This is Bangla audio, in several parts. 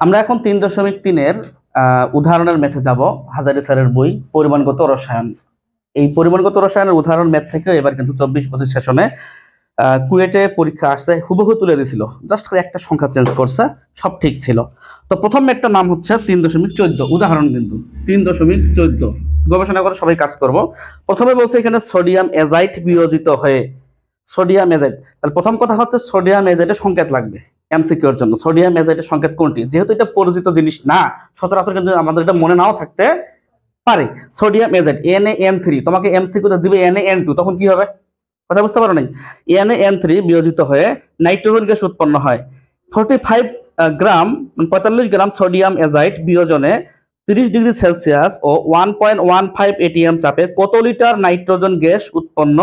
আমরা এখন 3.3-এর উদাহরণের ম্যাথে যাব। হাজারি স্যারের বই পরিমাণগত রসায়ন। এই পরিমাণগত রসায়নের উদাহরণ ম্যাথ থেকে এবার কিন্তু 24-25 সেশনে কুয়েটে পরীক্ষা আসছে, হুবহু তুলে দিয়েছিল, জাস্ট একটা সংখ্যা চেঞ্জ করছে, সব ঠিক ছিল। তো প্রথম ম্যাথটার নাম হচ্ছে 3.14, উদাহরণ কিন্তু 3.14। গবেষণা করে সবাই কাজ করব। প্রথমে বলছে এখানে সোডিয়াম এজাইট বিয়োজিত হয়ে, সোডিয়াম এজাইট, তাহলে প্রথম কথা হচ্ছে সোডিয়াম এজাইটের সংকেত লাগবে এমসিকিউর জন্য। সোডিয়াম এজাইটের সংকেত কোনটি? যেহেতু এটা পরিচিত জিনিস না, সচরাচর কিন্তু আমাদের এটা মনে নাও থাকতে পারে। সোডিয়াম এজাইট NaN3, তোমাকে এমসিকিউতে দিবে NaN2, তখন কি হবে? কথা বুঝতে পারো নাই? NaN3 বিয়োজিত হয়ে নাইট্রোজেন গ্যাস উৎপন্ন হয়। 45 গ্রাম 45 গ্রাম সোডিয়াম এজাইট বিয়োজনে 30 ডিগ্রি সেলসিয়াস ও 1.15 ATM চাপে কত লিটার নাইট্রোজেন গ্যাস উৎপন্ন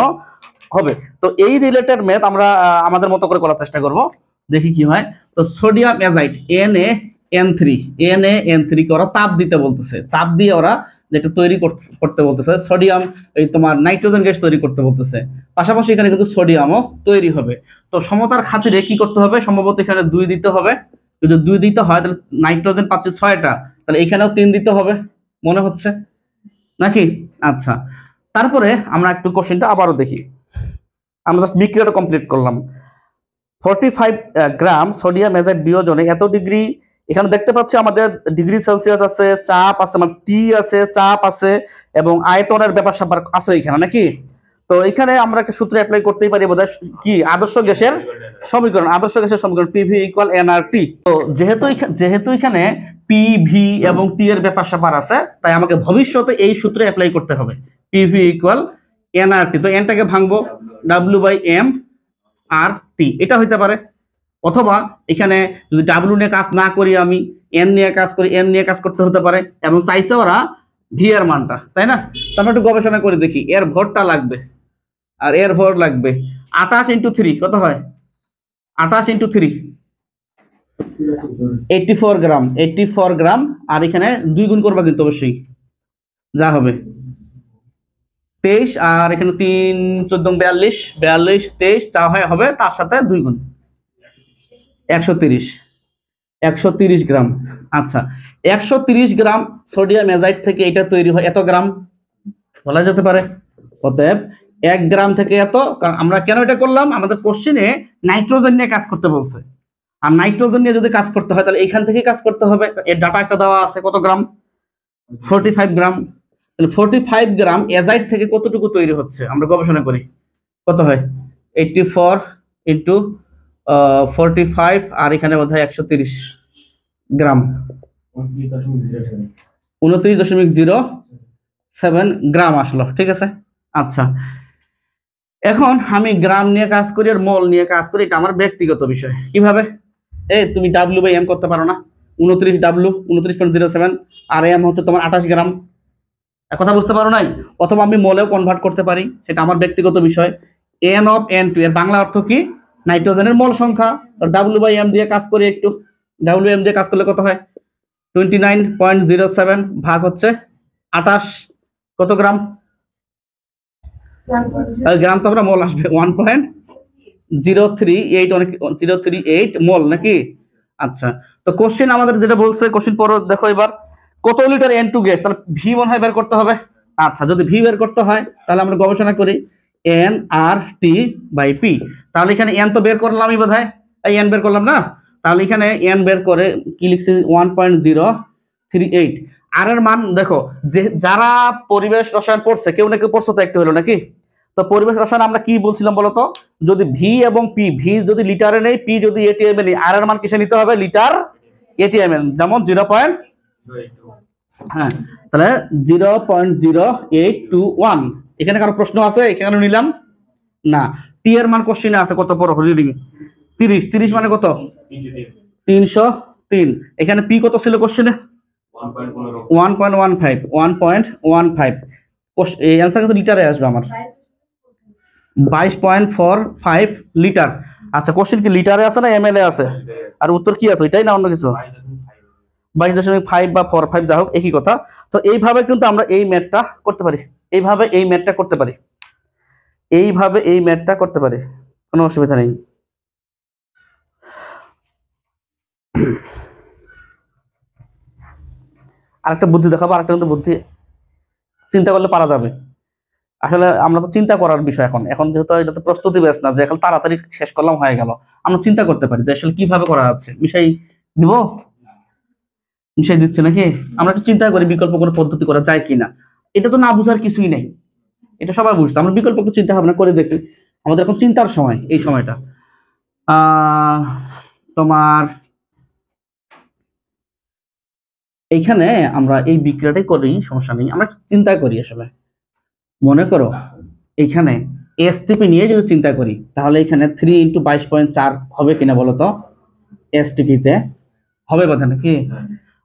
হবে? তো এই রিলেটেড ম্যাথ আমরা আমাদের মতো করে করার চেষ্টা করব, দেখি কি হয়। তো সোডিয়াম এজাইট NaN3 কে ওরা তাপ দিতে বলতেছে, তাপ দিয়ে ওরা যেটা তৈরি করতে বলতেছে, সোডিয়াম এই তোমার নাইট্রোজেন গ্যাস তৈরি করতে বলতেছে। পাশাপাশি এখানে কিন্তু সোডিয়ামও তৈরি হবে। তো সমতার খাতিরে কি করতে হবে? সম্ভবত এখানে 2 দিতে হবে। যদি 2 দিতে হয় তাহলে নাইট্রোজেন পাচ্ছে 6টা, তাহলে এখানেও 3 দিতে হবে মনে হচ্ছে নাকি? আচ্ছা, তারপরে আমরা একটু কোশ্চেনটা আবারও দেখি। আমরা জাস্ট বিক্রিয়াটা কমপ্লিট করলাম। 45 গ্রাম সোডিয়াম এজাইট বিয়োজনে এত ডিগ্রি, এখানে দেখতে পাচ্ছি আমাদের ডিগ্রি সেলসিয়াস আছে, চাপ আছে, মানে টি আছে, চাপ আছে এবং আয়তনের ব্যাপার স্যাপার আছে এখানে নাকি? তো এখানে আমরা একটা সূত্র অ্যাপ্লাই করতেই পারি বোধহয়, কি? আদর্শ গ্যাসের সমীকরণ। আদর্শ গ্যাসের সমীকরণ PV = nRT। তো যেহেতু এখানে PV এবং T এর ব্যাপার স্যাপার আছে, তাই আমাকে ভবিষ্যতে এই সূত্র অ্যাপ্লাই করতে হবে, PV = nRT। তো nটাকে ভাঙবো, W/m/T, এটা হইতে পারে। অথবা এখানে যদি W নিয়ে কাজ না করি, আমি N নিয়ে কাজ করি, N নিয়ে কাজ করতে হতে পারে। এবং চাইছে ওরা V এর মানটা, তাই না? তো আমরা একটু গবেষণা করে দেখি। এর ভরটা লাগবে আর এর ভর লাগবে 28 × 3 কত হয়? 28 × 3 84 গ্রাম। 84 গ্রাম। আর এখানে 2 গুণ করবা কিন্তু অবশ্যই, যা হবে 23, আর এখানে 3 14 42 42 23 যা হয় হবে, তার সাথে 2 গুণ 130 গ্রাম। আচ্ছা, 130 গ্রাম সোডিয়াম এজাইট থেকে এটা তৈরি হয় এত গ্রাম, বলা যেতে পারে। অতএব 1 গ্রাম থেকে এত। কারণ আমরা কেন এটা করলাম? আমাদের কোশ্চেনে নাইট্রোজেন নিয়ে কাজ করতে বলছে, আর নাইট্রোজেন নিয়ে যদি কাজ করতে হয় তাহলে এইখান থেকে কাজ করতে হবে। এর ডাটা একটা দেওয়া আছে, কত গ্রাম? 45 গ্রাম। তাহলে 45 গ্রাম এজাইট থেকে কতটুকু তৈরি হচ্ছে আমরা গবেষণা করি। কত হয়? 84 × 45, আর এখানে বোধহয় 130 গ্রাম, 29.07 গ্রাম আসলো। ঠিক আছে, আচ্ছা। এখন আমি গ্রাম নিয়ে কাজ করি আর মোল নিয়ে কাজ করি, এটা আমার ব্যক্তিগত বিষয়। কিভাবে? তুমি W/m করতে পারো না? 29W 29.07, আর m হচ্ছে তোমার 28 গ্রাম। কথা বুঝতে পারো নাই? অথবা আমি মোলেও কনভার্ট করতে পারি, সেটা আমার ব্যক্তিগত বিষয়। N/N2 এর বাংলা অর্থ কি? নাইট্রোজেনের মোল সংখ্যা। W/m দিয়ে কাজ করি একটু। W/m দিয়ে কাজ করলে কত হয়? 29.07 ভাগ হচ্ছে 28, কত গ্রাম? গ্রাম তো আমরা মোল আসবে 1.038, অনেক 038 মোল নাকি? আচ্ছা, তো কোশ্চেন আমাদের যেটা বলছে, কোশ্চেন পড়ো দেখো এবার। কত লিটার N2 গ্যাস? তাহলে V মনে হয় বের করতে হবে। আচ্ছা, যদি V বের করতে হয় তাহলে আমরা গবেষণা করি nRT/P। তাহলে এখানে N তো বের করলামই বোধহয়, এই N বের করলাম না? তাহলে এখানে N বের করে কি লিখছি? 1.038। আর এর মান দেখো, যে যারা পরিবেশ রসায়ন পড়ছে, কেউ না কেউ পড়ছো তো একটু হলো নাকি? তো পরিবেশ রসায়ন আমরা কি বলছিলাম বলতো? যদি V এবং P, V যদি লিটারে নেই, P যদি ATM এ নেই, আর এর মান কিসে নিতে হবে? লিটার ATM এ। যেমন 0. হ্যাঁ, তাহলে 0.0821। এখানে কারো প্রশ্ন আছে? এখানে নিলাম না। টি এর মান কোশ্চেনে আছে, কত পড়ো রিডিং? 30। 30 মানে কত? 303। এখানে P কত ছিল কোশ্চেনে? 1.15। এই অ্যান্সার কিন্তু লিটারে আসবে আমার, 22.45 লিটার। আচ্ছা, কোশ্চেন কি লিটারে আছে না ml এ আছে? আর উত্তর কি আছে, এটাই না অন্য কিছু? 22.5 বা 45, যা হোক একই কথা। তো এইভাবে কিন্তু আমরা এই ম্যাথটা করতে পারি, এইভাবে এই ম্যাথটা করতে পারি, এইভাবে এই ম্যাথটা করতে পারি, কোনো অসুবিধা নেই। আরেকটা বুদ্ধি দেখাবো, আরেকটা কিন্তু বুদ্ধি চিন্তা করলে পারা যাবে। আসলে আমরা তো চিন্তা করার বিষয় এখন, এখন যেহেতু এটা তো প্রস্তুতি ব্যাস না যে এখন তাড়াতাড়ি শেষ করলাম হয়ে গেল, আমরা চিন্তা করতে পারি যে আসলে কিভাবে করা যাচ্ছে। মিশাই দিব, মিশাই দিচ্ছে নাকি? আমরা একটু চিন্তা করি বিকল্প কোনো পদ্ধতি করা যায় কিনা। এটা তো না বুঝার কিছুই নেই, এটা সবাই বুঝছে। আমরা বিকল্প একটু চিন্তা ভাবনা করে দেখি, আমাদের এখন চিন্তার সময় এই সময়টা। তোমার এইখানে আমরা এই বিক্রিয়াটাই করি, সমস্যা নেই, আমরা চিন্তা করি। আসলে মনে করো এইখানে এসটিপি নিয়ে যদি চিন্তা করি, তাহলে এখানে 3 × 22.4 হবে কিনা বলো তো? এসটিপি তে হবে কথা নাকি?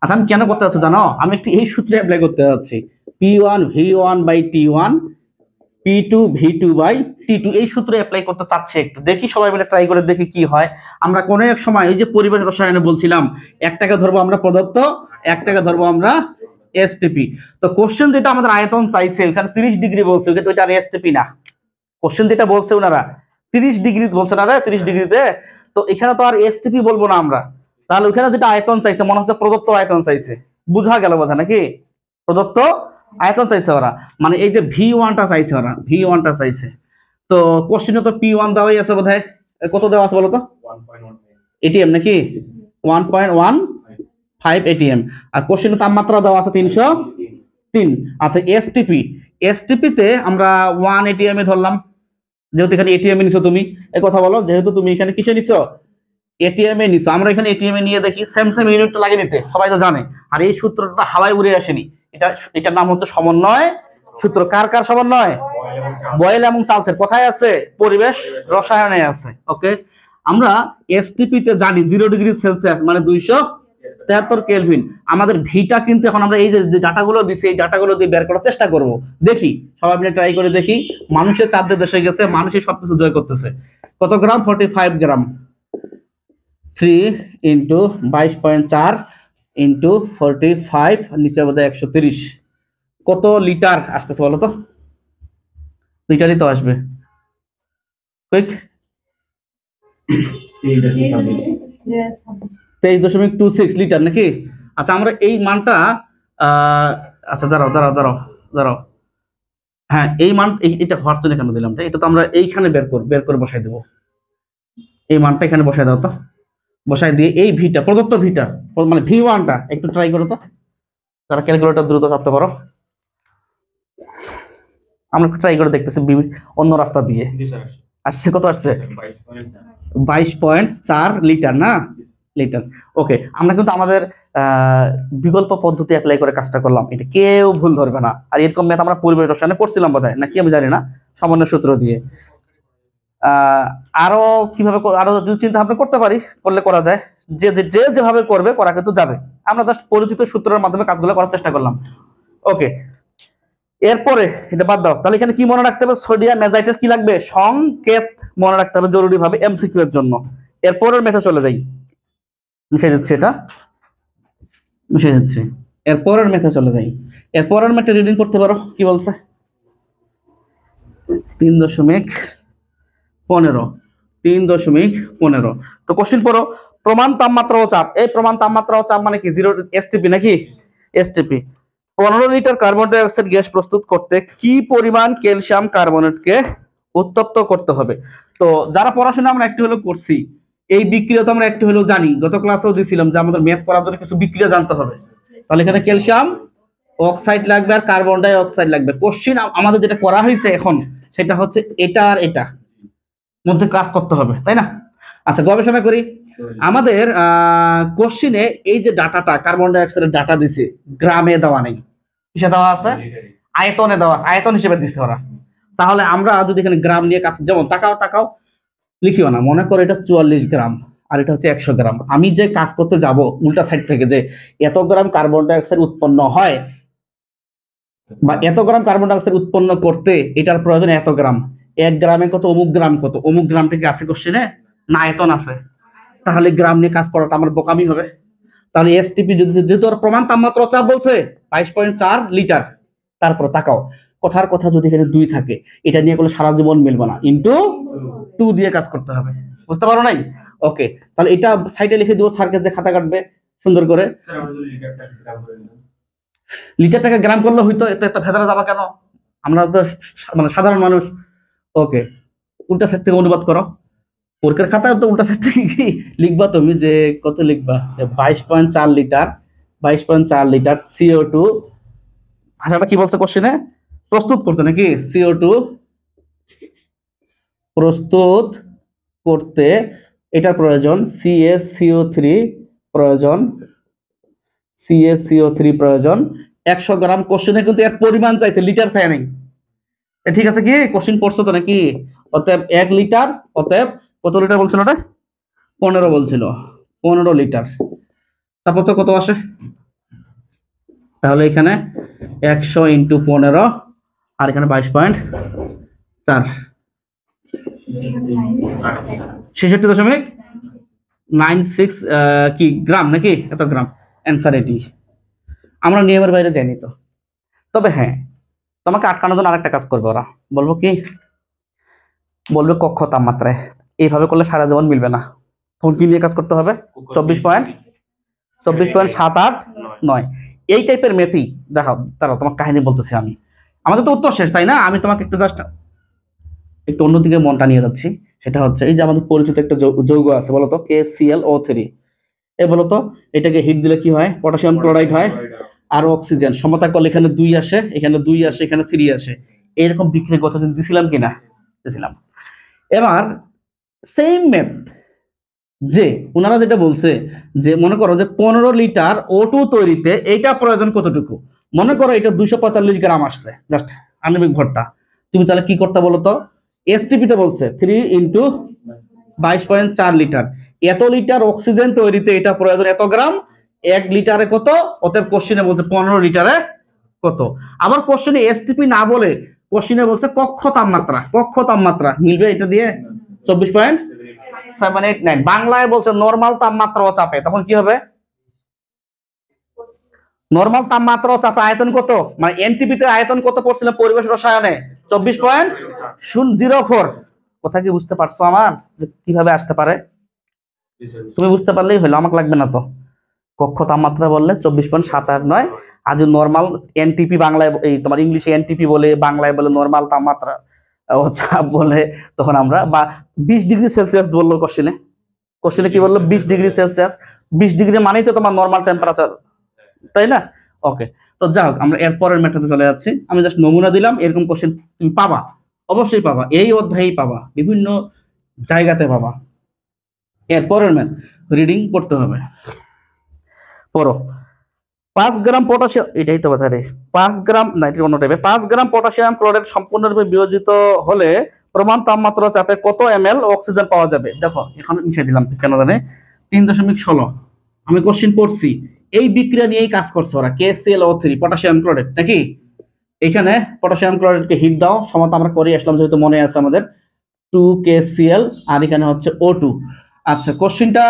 আচ্ছা আমি কেন করতে যাচ্ছি জানো? আমি একটু এই সূত্রে অ্যাপ্লাই করতে যাচ্ছি, P1V1/T1 P2V2/T2, এই সূত্রে অ্যাপ্লাই করতে চাচ্ছি। একটু দেখি, সবাই মিলে ট্রাই করে দেখি কি হয়। আমরা কোন এক সময় এই যে পরিবেশ রসায়নে বলছিলাম একটাকে ধরবো আমরা পদার্থ, একটাকে ধরবো আমরা এসটিপি। তো কোশ্চেন যেটা আমাদের আয়তন চাইছে ওখানে 30 ডিগ্রি বলছে, ওইটা আর এসটিপি না। কোশ্চেন যেটা বলছে ওনারা 30 ডিগ্রি বলছে না রে, 30 ডিগ্রিতে। তো এখানে তো আর এসটিপি বলবো না আমরা, তাহলে ওখানে যেটা আয়তন চাইছে মনে হচ্ছে প্রদত্ত আয়তন চাইছে। বুঝা গেল কথা নাকি? প্রদত্ত আয়তন চাইছে ওরা, মানে এই যে V1টা চাইছে ওরা, V1টা চাইছে। তো কোশ্চেনে তো P1 দেওয়াই আছে বোধহয়, কত দেওয়া আছে বলো তো? 1.1 এটিএম নাকি? 1.15 এটিএম। আর কোশ্চেনে তাপমাত্রা দেওয়া আছে 303। আচ্ছা এসটিপি, এসটিপি তে আমরা 1 এটিএম এ ধরলাম, যেহেতু এখানে এটিএম এ নিছো তুমি, এই কথা বলো, যেহেতু তুমি এখানে কিসে নিছো? এটিএম এ নিছো। আমরা এখানে এটিএম এ নিয়ে দেখি সেম সেম ইউনিটটা লাগিয়ে নিতে, সবাই তো জানে। আর এই সূত্রটা হাওয়ায় উড়ে আসেনি, এটার নাম হচ্ছে সমন্বয় সূত্র। কার কার সমন্বয়? বয়েল এবং চার্লসের। কোথায় আছে? পরিবেশ রসায়নে আছে। ওকে, আমরা এসটিপি তে জানি 0 ডিগ্রি সেলসিয়াস মানে 273 কেলভিন। আমাদের ভিটা কিন্তু এখন আমরা এই যে ডাটাগুলো দিছি এই ডাটাগুলো দিয়ে বের করার চেষ্টা করব। দেখি সবাই মিলে ট্রাই করে দেখি। মানুষের চাঁদে দেশে গেছে, মানুষই সবকিছু জয় করতেছে। কত গ্রাম? 45 গ্রাম। 3 × 22.4 × 45, নিচে বোধহয় 130। কত লিটার আসতেছে বলো তো? লিটারই তো আসবে। কুইক 23.26 লিটার নাকি? আচ্ছা আমরা এই মানটা আচ্ছা দাঁড়াও দাঁড়াও দাঁড়াও দাঁড়াও, হ্যাঁ এই মান এটা হোয়াটসঅ্যাপে কেন দিলাম? এটা তো আমরা এইখানে বের করে বসাই দেবো। এই মানটা এখানে বসাই দাও তো, বসাই দিয়ে এই ভিটা, প্রদত্ত ভিটা মানে V1টা একটু ট্রাই করো তো, তারা ক্যালকুলেটর দ্রুত চাপতে পারো। আমরা ট্রাই করে দেখতেছি অন্য রাস্তা দিয়ে। আসছে কত? আসছে 22.4 লিটার না? লিটার। ওকে, আমরা কিন্তু আমাদের বিকল্প পদ্ধতি অ্যাপ্লাই করে কাজটা করলাম, এটা কেউ ভুল ধরবে না। আর এরকম ম্যাথ আমরা পরিবেশ রসায়নে পড়ছিলাম বোধহয়, নাকি আমি জানি না, সমন্বয় সূত্র দিয়ে। আরো কিভাবে আরো যদি চিন্তা ভাবনা করতে পারি, করলে করা যায়। যে যেভাবে করবে করা কিন্তু যাবে। আমরা জাস্ট পরিচিত সূত্রের মাধ্যমে কাজগুলো করার চেষ্টা করলাম। ওকে, এরপরে এটা বাদ দাও। তাহলে এখানে কি মনে রাখতে হবে? সোডিয়াম ম্যাজাইটের কি লাগবে? সংকেত মনে রাখতে হবে জরুরি ভাবে এমসিকিউ এর জন্য। এরপরের মেথড চলে যাই, মিশিয়ে দিচ্ছি, এটা মিশিয়ে দিচ্ছি। এরপরের মেথড চলে যাই। এরপরের মেথড রিডিং করতে পারো, কি বলছে? 3.15 3.15। তো কোশ্চেন পড়ো, প্রমাণ তাপমাত্রা ও চাপ। এই প্রমাণ তাপমাত্রা ও চাপ মানে কি? 0 এসটিপি নাকি? STP. 15 litre carbon die oxide gas প্রস্তুত করতে কি পরিমাণ ক্যালসিয়াম কার্বনেটকে উত্তপ্ত করতে হবে? তো যারা পড়াশোনা আমরা একটু হলেও করছি, এই বিক্রিয়া তো আমরা একটু হলেও জানি, গত ক্লাসেও দিয়েছিলাম যে আমাদের ম্যাথ করার জন্য কিছু বিক্রিয়া জানতে হবে। তাহলে এখানে ক্যালসিয়াম অক্সাইড লাগবে আর কার্বন ডাই অক্সাইড লাগবে। কোশ্চেন আমাদের যেটা করা হয়েছে এখন সেটা হচ্ছে এটা আর এটা মধ্যে কাজ করতে হবে, তাই না? আচ্ছা গবেষণা করি। আমাদের কোশ্চেনে এই যে ডাটাটা কার্বন ডাই অক্সাইডের ডাটা দিছে, গ্রামে দেওয়া নেই, কিসে দেওয়া আছে? আয়তনে দেওয়া, আয়তন হিসেবে দিছে ওরা। তাহলে আমরা যদি এখানে গ্রাম নিয়ে কাজ, যেমন তাকাও লিখিও না, মনে করো এটা 44 গ্রাম আর এটা হচ্ছে 100 গ্রাম। আমি যে কাজ করতে যাব উল্টা সাইড থেকে, যে এত গ্রাম কার্বন ডাই অক্সাইড উৎপন্ন হয় বা এত গ্রাম কার্বন ডাই অক্সাইড উৎপন্ন করতে এটার প্রয়োজন এত গ্রাম, 1 গ্রামে কত, অমুক গ্রাম কত, অমুক গ্রামটা কি আছে কোশ্চেনে? না, আয়তন আছে। তাহলে গ্রাম নিয়ে কাজ করাটা আমার বোকামি হবে। তাহলে এসটিপি যেহেতু প্রমাণ তাপমাত্রা চাপ বলছে 22.4 লিটার, তারপর তাকাও কথার কথা যদি এখানে 2 থাকে, এটা নিয়ে করলে সারা জীবন মিলবে না, ইনটু 2 দিয়ে কাজ করতে হবে। বুঝতে পারো নাই? ওকে, তাহলে এটা সাইডে লিখে দিব, স্যারকে যে খাতা কাটবে সুন্দর করে। লিটারটাকে গ্রাম করলে হইতো, এত এত ভেতরে যাবা কেন? আমরা তো মানে সাধারণ মানুষ। ওকে, উল্টা সাইড থেকে অনুবাদ করো। পরীক্ষার খাতায় তো উল্টা সাইড থেকে কি লিখবা তুমি, যে কত লিখবা, 22.4 লিটার, 22.4 লিটার CO2, ভাষাটা কি বলছে কোশ্চেনে, প্রস্তুত করতে নাকি, CO2 প্রস্তুত করতে এটার প্রয়োজন, CaCO3 প্রয়োজন, CaCO3 প্রয়োজন 100 গ্রাম। কোশ্চেনে কিন্তু এর পরিমাণ চাইছে, লিটার চাই নাই। ঠিক আছে, কি কোশ্চেন পড়ছো তো নাকি? অতএব 1 লিটার, অতএব কত লিটার বলছিল ওটা, 15 বলছিল, 15 লিটার। তারপর তো কত আসে, তাহলে এখানে 100 × 15 আর এখানে 22.4, 66.96 কি গ্রাম নাকি, এত গ্রাম অ্যান্সার এটি। আমরা নিয়মের বাইরে যাইনি তো। তবে হ্যাঁ, তোমাকে আটকানোর জন্য আরেকটা কাজ করবে ওরা, বলবো কি, বলবে কক্ষ তাপমাত্রায়। এইভাবে করলে সারা জীবন মিলবে না, তখন কি নিয়ে কাজ করতে হবে, 24.78.9 এই টাইপের মেথি দেখাও। দাঁড়াও, তোমার কাহিনী বলতেছি আমি, আমাদের তো উত্তর শেষ তাই না? আমি তোমাকে একটু জাস্ট একটু অন্যদিকে মনটা নিয়ে যাচ্ছি। সেটা হচ্ছে এই যে আমাদের পরিচিত একটা যৌগ আছে, বলতো KClO3। এই বলতো এটাকে হিট দিলে কি হয়, পটাশিয়াম ক্লোরাইড হয়, আর অক্সিজেন সমতা করলে এখানে 2 আসে, এখানে 2 আসে, এখানে 3 আসে। এরকম বিক্রিয়া গতদিন দিছিলাম কিনা, দিছিলাম। এবার সেম ম্যাপ, যে ওনারা যেটা বলছে যে মনে করো যে 15 লিটার O2 তৈরিতে এইটা প্রয়োজন কতটুকু, মনে করো এটা 245 গ্রাম আসছে জাস্ট আণবিক ভরটা। তুমি তাহলে কি করতে বলো তো, STP তে বলছে 3 × 22.4 লিটার, এত লিটার অক্সিজেন তৈরিতে এটা প্রয়োজন এত গ্রাম, 1 লিটারে কত, অতএব কোশ্চেনে বলছে 15 লিটারে কত। আবার কোশ্চেনে STP না বলে কোশ্চেনে বলছে কক্ষ তাপমাত্রা, কক্ষ তাপমাত্রা মিলবে এটা দিয়ে 24.789। বাংলায় বলছে নরমাল তাপমাত্রা ও চাপে, তখন কি হবে, নরমাল তাপমাত্রা ও চাপে আয়তন কত, মানে এনটিপি তে আয়তন কত পড়ছিল পরিবেশ রসায়নে, 24.004। কথা কি বুঝতে পারছো আমার, যে কিভাবে আসতে পারে? তুমি বুঝতে পারলেই হলো, আমাকে লাগবে না তো। কক্ষ তাপমাত্রা বললে 24.789, আর যদি নরমাল এনটিপি বাংলায়, এই তোমার ইংলিশে এনটিপি বলে, বাংলায় বলে নরমাল তাপমাত্রা ও চাপ বলে, তখন আমরা বা 20 ডিগ্রি সেলসিয়াস বললো কোশ্চেনে, কোশ্চেনে কি বললো, 20 ডিগ্রি সেলসিয়াস। 20 ডিগ্রি মানেই তো তোমার নরমাল টেম্পারেচার, তাই না? ওকে, তো যাই হোক, আমরা এরপরের ম্যাথডে চলে যাচ্ছি। আমি জাস্ট নমুনা দিলাম, এরকম কোশ্চেন তুমি পাবা, অবশ্যই পাবা, এই অধ্যায়েই পাবা, বিভিন্ন জায়গাতে পাবা। এরপরের ম্যাথ রিডিং পড়তে হবে, পড়ো। 5 গ্রাম পটাশিয়াম, এটাই তো কথা রে, 5 গ্রাম না, এটা অন্য টাইপে। 5 গ্রাম পটাশিয়াম ক্লোরাইড সম্পূর্ণরূপে বিয়োজিত হলে প্রমাণ তাপমাত্রা চাপে কত ml অক্সিজেন পাওয়া যাবে? দেখো এখন মিশিয়ে দিলাম কেন জানে, 3.16 আমি কোশ্চেন পড়ছি, এই বিক্রিয়া নিয়েই কাজ করছে ওরা, KClO3 পটাশিয়াম ক্লোরাইড নাকি। এখানে পটাশিয়াম ক্লোরাইডকে হিট দাও, সমতা আমরা করে আসলাম যেহেতু মনে আছে আমাদের, 2KCl, আর এখানে হচ্ছে O2। আচ্ছা, কোশ্চেনটা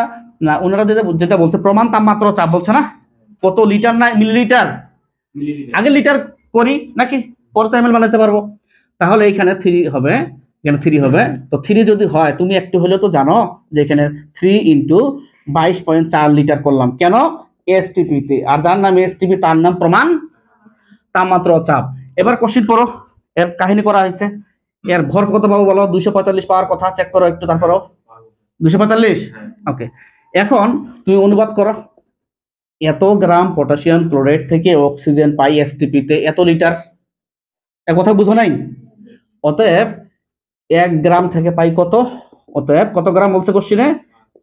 না, ওনারা যেটা বলছে প্রমাণ তাপমাত্রা চাপ বলছে না, কত লিটার না মিলিলিটার, আগে লিটার করি নাকি, পরে তো ml বানাতে পারবো। তাহলে এখানে 3 হবে, এখানে 3 হবে। তো 3 যদি হয়, তুমি একটু হলেও তো জানো যে এখানে 3 × 22.4 লিটার করলাম কেন, STP তে, আর যার নাম STP তার নাম প্রমাণ তাপমাত্রা ও চাপ। এবার কোশ্চেন পড়ো, এর কাহিনী করা হয়েছে। এর ভর কত পাবো বলো, 245 পাওয়ার কথা, চেক করো একটু, তারপরও 245। ওকে, এখন তুমি অনুবাদ করো, এত গ্রাম পটাশিয়াম ক্লোরাইড থেকে অক্সিজেন পাই STP তে এত লিটার, এক কথা বুঝো নাই? অতএব 1 গ্রাম থেকে পাই কত, অতএব কত গ্রাম বলছে কোশ্চেনে,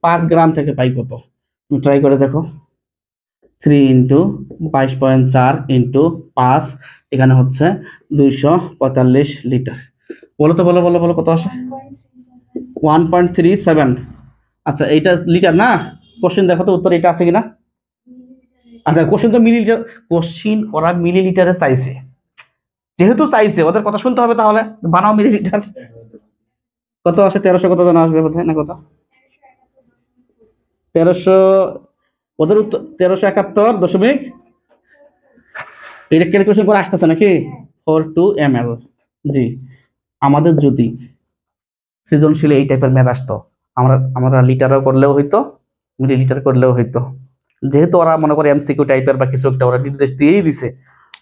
5 গ্রাম থেকে পাই কত, তুমি ট্রাই করে দেখো। 3 × 22.4 × 5, এখানে হচ্ছে 245 লিটার। বলো তো, বলো বলো বলো, কত আসে? 1.37। আচ্ছা, এইটা লিটার না, কোশ্চেন দেখো তো উত্তর এটা আছে কিনা। আচ্ছা, কোশ্চেন তো মিলিলিটার, কোশ্চেন ওরা মিলিলিটারে চাইছে, যেহেতু চাইছে ওদের কথা শুনতে হবে, তাহলে বানাও মিলিলিটার। কত আসে, 1300 কত জন আসবে বোধহয় না, কত 1300, ওদের উত্তর 1371 এটা ক্যালকুলেশন করে আসতেছে নাকি, 42 ml। জি, আমাদের যদি সৃজনশীল এই টাইপের ম্যাথ আসতো, আমরা লিটারও করলেও হইতো, মিলিলিটার করলেও হইতো, যেহেতু ওরা মনে করে এমসিকিউ টাইপের বা কিছু একটা ওরা নির্দেশ দিয়েই দিছে,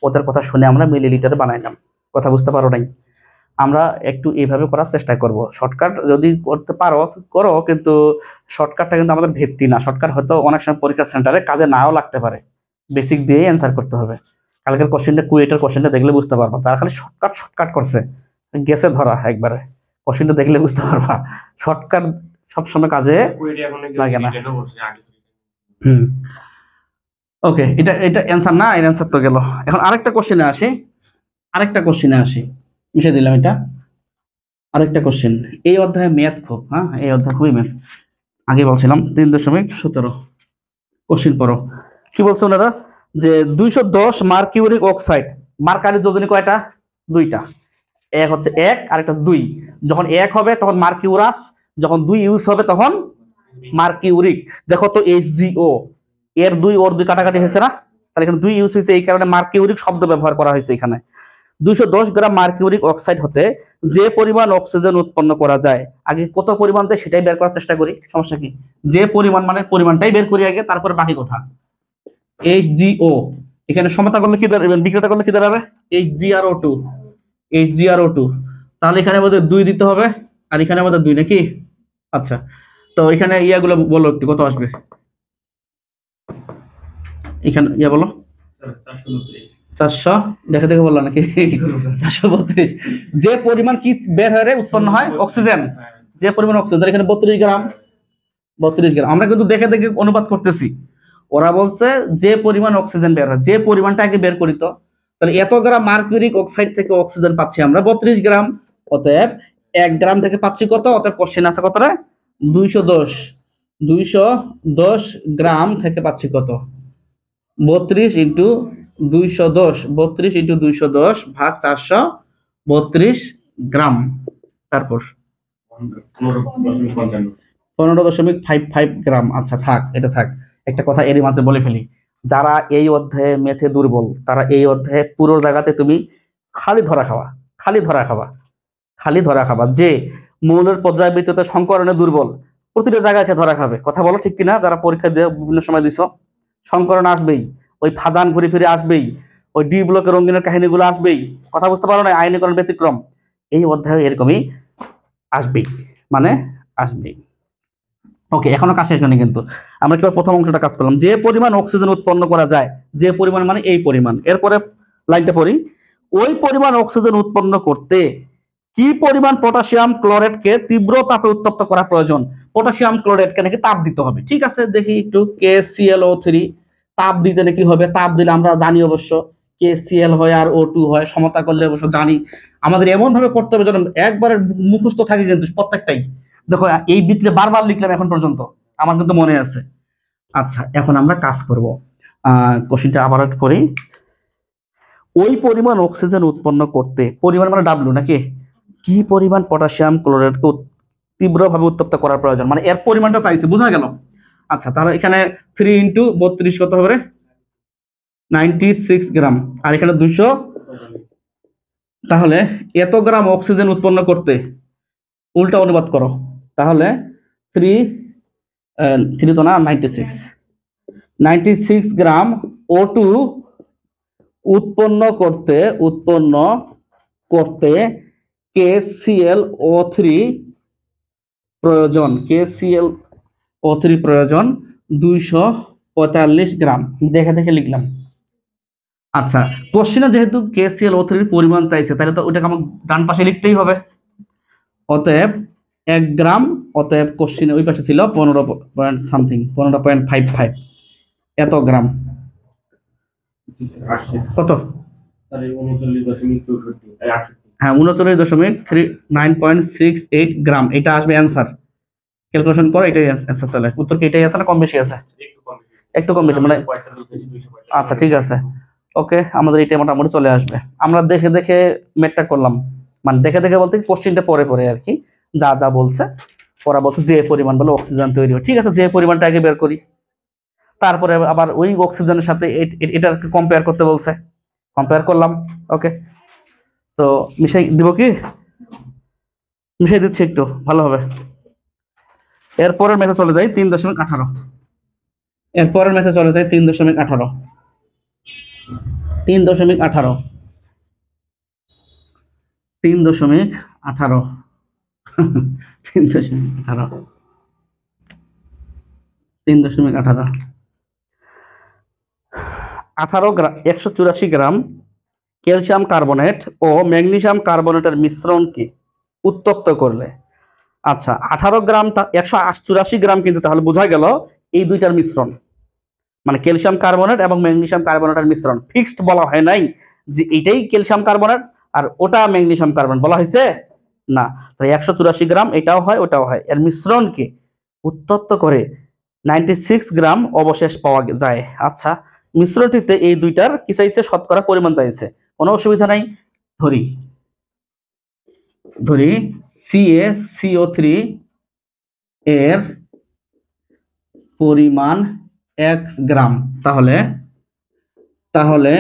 ওদের কথা শুনে আমরা মিলিলিটারে বানাইলাম। কথা বুঝতে পারো নাই? আমরা একটু এইভাবে করার চেষ্টা করব। শর্টকাট যদি করতে পারো করো, কিন্তু শর্টকাটটা কিন্তু আমাদের ভিত্তি না। শর্টকাট হয়তো অনেক সময় পরীক্ষা সেন্টারে কাজে নাও লাগতে পারে, বেসিক দিয়ে অ্যান্সার করতে হবে। কালকের কোশ্চেনটা, কুয়েটের কোশ্চেনটা দেখলে বুঝতে পারবা। যারা খালি শর্টকাট শর্টকাট করছে, গেছে ধরা একবারে। কোশ্চেনটা দেখলে বুঝতে পারবা শর্টকাট সবসময় কাজে লাগে না। হুম, ওকে, এটা এটা অ্যান্সার না, এর অ্যান্সার তো গেল। এখন আরেকটা কোশ্চেনে আসি, মিশে দিলাম এটা। আরেকটা কোশ্চেন, এই অধ্যায়ে ম্যাথ খুব, হ্যাঁ এই অধ্যায় খুবই ম্যাথ। আগে বলছিলাম 3.17 কোশ্চেন পড়ো। কি বলছে ওনারা? যে 210 মার্কিউরিক অক্সাইড, মার্কারির যোজনী কয়টা? দুইটা। এক হচ্ছে 1 আর একটা 2। যখন 1 হবে তখন মার্কিউরাস, যখন 2 ইউজ হবে তখন মার্কিউরিক। দেখো তো HgO, এর 2 ওর 2 কাটাকাটি হয়েছে না? তাহলে এখানে 2 ইউজ হয়েছে, এই কারণে মার্কিউরিক শব্দ ব্যবহার করা হয়েছে এখানে। 210 গ্রাম মার্কিউরিক অক্সাইড হতে যে পরিমাণ অক্সিজেন উৎপন্ন করা যায়, আগে কত পরিমাণ যায় সেটাই বের করার চেষ্টা করি। সমস্যা কি? যে পরিমাণ মানে পরিমাণটাই বের করি আগে, তারপরে বাকি কথা। HgO, এখানে সমতা করলে কি দাঁড়াবে, বিক্রিয়াটা করলে কি দাঁড়াবে? HgRO2। তাহলে এখানে আমাদের 2 দিতে হবে, আর এখানে আমাদের 2 নাকি? আচ্ছা, তো এখানে ইয়াগুলো বলো একটু, কত আসবে এখানে? ইয়া বলো। 400, দেখে দেখে বললাম নাকি? 432। যে পরিমাণ কি বের হয়ে উৎপন্ন হয় অক্সিজেন, যে পরিমাণ অক্সিজেন, এখানে 32 গ্রাম। 32 গ্রাম। আমরা কিন্তু দেখে দেখে অনুপাত করতেছি। ওরা বলছে যে পরিমাণ অক্সিজেন বের হয়, যে পরিমাণটা আগে বের করি। তো তাহলে এত গ্রাম মার্কিউরিক অক্সাইড থেকে অক্সিজেন পাচ্ছি আমরা 32 গ্রাম। অতএব 1 গ্রাম থেকে পাচ্ছি কত? অতএব কোশ্চেন আছে কত রে? 210। 210 গ্রাম থেকে পাচ্ছি কত? 32 ইন্টু 210, 32 ইন্টু 210 ভাগ 432 গ্রাম। তারপর 15.55 গ্রাম। আচ্ছা থাক, এটা থাক। একটা কথা এরই মাঝে বলে ফেলি, যারা এই অধ্যায়ে মেথে দুর্বল, তারা এই অধ্যায়ে পুরো জায়গাতে তুমি খালি ধরা খাওয়া, খালি ধরা খাওয়া, খালি ধরা খাবা। যে মৌলের পর্যায় ভিত্তিতে সংকরণে দুর্বল, প্রতিটা জায়গায় সে ধরা খাবে। কথা বলো ঠিক কিনা? যারা পরীক্ষা দিয়ে বিভিন্ন সময় দিছো, সংকরণ আসবেই, ওই ফাজান ঘুরে ফিরে আসবেই, ওই ডি ব্লকের রঙিনের কাহিনীগুলো আসবেই। কথা বুঝতে পারো না? আইনীকরণ ব্যতিক্রম, এই অধ্যায়ে এরকমই আসবেই, মানে আসবেই। ওকে, এখনো কাজ শেষ হয়নি কিন্তু। আমরা কিভাবে প্রথম অংশটা কাজ করলাম, যে পরিমাণ অক্সিজেন উৎপন্ন করা যায়, যে পরিমাণ মানে এই পরিমাণ। এরপরে লাইনটা পড়ি, ওই পরিমাণ অক্সিজেন উৎপন্ন করতে কি পরিমাণ পটাশিয়াম ক্লোরাইডকে তীব্র তাপে উত্তপ্ত করা প্রয়োজন? পটাশিয়াম ক্লোরাইডকে নাকি তাপ দিতে হবে। ঠিক আছে, দেখি একটু। KClO3 তাপ দিতে নাকি হবে। তাপ দিলে আমরা জানি অবশ্য KCl হয় আর O2 হয়, সমতা করলে অবশ্য জানি। আমাদের এমন ভাবে করতে হবে যেন একবারে মুখস্থ থাকে কিন্তু প্রত্যেকটাই। দেখো এই বিটলে বারবার লিখলাম এখন পর্যন্ত, আমার কিন্তু মনে আছে। আচ্ছা, এখন আমরা কাজ করব। কোশ্চেনটা আবার একটু পড়ি। ওই পরিমাণ অক্সিজেন উৎপন্ন করতে, পরিমাণ মানে ডাব্লিউ নাকি, কি পরিমাণ পটাশিয়াম ক্লোরাইডকে তীব্রভাবে উত্তপ্ত করার প্রয়োজন, মানে এর পরিমাণটা চাইছে, বোঝা গেল? আচ্ছা, তাহলে এখানে 3 ইন্টু 32 কত হবে রে? 96 গ্রাম। আর এখানে 200। তাহলে এত গ্রাম অক্সিজেন উৎপন্ন করতে উল্টা অনুবাদ করো, তাহলে 3 তো না, 96 গ্রাম O2 উৎপন্ন করতে KClO3 প্রয়োজন। KClO3 প্রয়োজন 245 গ্রাম। দেখে দেখে লিখলাম। আচ্ছা, কোশ্চেনে যেহেতু KClO3 পরিমাণ চাইছে, তাহলে তো ওটাকে আমার ডান পাশে লিখতেই হবে। অতএব 1 গ্রাম, অতএব কোশ্চেনে ওই পাশে ছিল 15.55 এত গ্রাম। কত? হ্যাঁ, 39.968 গ্রাম। এটা আসবে অ্যান্সার। ক্যালকুলেশন করো, এটাই অ্যান্সার চলে। উত্তর কি এটাই আছে না কম বেশি আছে? একটু কম বেশি মানে। আচ্ছা ঠিক আছে, ওকে, আমাদের এটা মোটামুটি চলে আসবে। আমরা দেখে দেখে ম্যাথটা করলাম, মানে দেখে দেখে বলতে কোশ্চেনটা পরে পরে আর কি, যা যা বলছে। ওরা বলছে যে পরিমাণ বলে অক্সিজেন তৈরি হয়, ঠিক আছে, যে পরিমাণটা আগে বের করি, তারপরে আবার ওই অক্সিজেনের সাথে এটাকে কম্পেয়ার করতে বলছে, কম্পেয়ার করলাম। ওকে, তো মিশাই দিব কি? মিশাই দিচ্ছি একটু, ভালো হবে। এরপরের ম্যাথে চলে যাই 3.18। এরপরের ম্যাথে চলে যায় 3.18 3.18 3.18 3.18 3.18 18 গ্রাম 184 গ্রাম ক্যালসিয়াম কার্বনেট ও ম্যাগনেসিয়াম কার্বনেটের মিশ্রণকে উত্তপ্ত করলে, আচ্ছা 18 গ্রাম 184 গ্রাম, কিন্তু তাহলে বোঝা গেল এই দুইটার মিশ্রণ, মানে ক্যালসিয়াম কার্বনেট এবং ম্যাগনেসিয়াম কার্বনেটের মিশ্রণ। ফিক্সড বলা হয় নাই যে এটাই ক্যালসিয়াম কার্বনেট আর ওটা ম্যাগনেসিয়াম কার্বনেট, বলা হয়েছে না। তাই 184 গ্রাম এটাও হয় ওটাও হয়, এর মিশ্রণকে উত্তপ্ত করে 96 গ্রাম অবশেষ পাওয়া যায়। আচ্ছা, মিশ্রণটিতে এই দুইটার কি চাইছে? শতকরা পরিমাণ চাইছে। কোনো অসুবিধা নাই। ধরি CaCO3 এর পরিমাণ 1 গ্রাম, তাহলে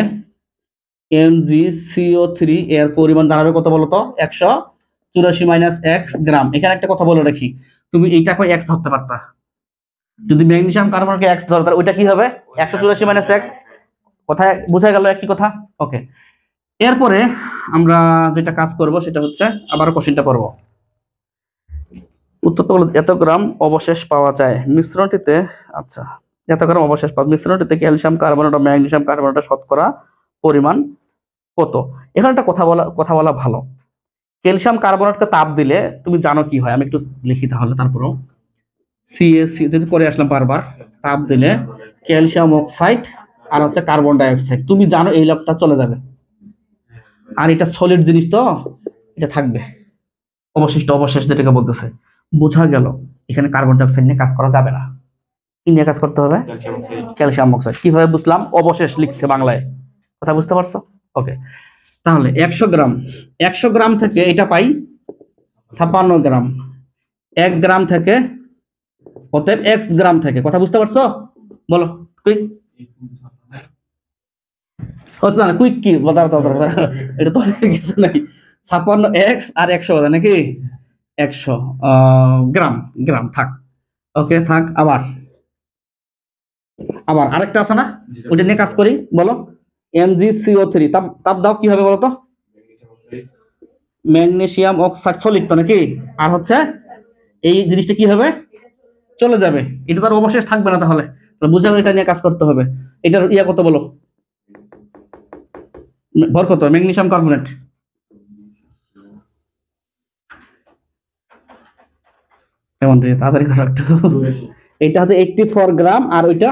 MgCO3 এর পরিমাণ দাঁড়াবে কত বলতো? 184 মাইনাস x গ্রাম। এখানে একটা কথা বলে রাখি, তুমি এইটাকে x ধরতে পারতা, যদি ম্যাগনেসিয়াম কার্বনকে x ধরো তাহলে ওইটা কি হবে? 184 মাইনাস x। কোথায় বোঝা গেল একই কথা? ওকে, এরপরে আমরা যেটা কাজ করব সেটা হচ্ছে আবার কোশ্চেনটা পড়ব। উত্তরটা হলো এত গ্রাম অবশেষ পাওয়া যায় মিশ্রণটিতে। আচ্ছা, এত গ্রাম অবশেষ পাওয়া মিশ্রণটিতে ক্যালসিয়াম কার্বনেট ও ম্যাগনেসিয়াম কার্বনেটের শতকরা পরিমাণ কত? এখানে একটা কথা বলা ভালো। ক্যালসিয়াম কার্বনেটকে তাপ দিলে তুমি জানো কি হয়, আমি একটু লিখি তাহলে। তারপরও CaC যেহেতু করে আসলাম বারবার, তাপ দিলে ক্যালসিয়াম অক্সাইড আর হচ্ছে কার্বন ডাই অক্সাইড, তুমি জানো এই লকটা চলে যাবে, আর এটা সলিড জিনিস তো এটা থাকবে অবশেষ যেটাকে বলতেছে। বোঝা গেল এখানে কার্বন ডাই অক্সাইড নিয়ে কাজ করা যাবে না, কি নিয়ে কাজ করতে হবে? Calcium oxide. কিভাবে বুঝলাম? অবশেষ লিখছে বাংলায়, কথা বুঝতে পারছো? ওকে, তাহলে 100 গ্রাম থেকে এটা পাই 56 গ্রাম, 1 গ্রাম থেকে, অতএব x গ্রাম থেকে, কথা বুঝতে পারছো? বলো কুইক। কুইক কি বলতে এটা তো কিছু নাই। 56x আর 100 নাকি 100 গ্রাম থাক। ওকে থাক। আবার আরেকটা আছে না, ওইটা নিয়ে কাজ করি। বলো MgCO3 তাপ দাও, কি হবে বলো তো? ম্যাগনেসিয়াম অক্সাইড সলিড তো নাকি, আর হচ্ছে এই জিনিসটা কি হবে? চলে যাবে, এটা তার অবশেষ থাকবে না। তাহলে বুঝা গেল এটা নিয়ে কাজ করতে হবে। এটার ইয়া কত বলো? ভর কত? ম্যাগনেসিয়াম কার্বনেট কেমন রে, তাড়াতাড়ি করো একটু। এটা হচ্ছে 84 গ্রাম, আর ওইটা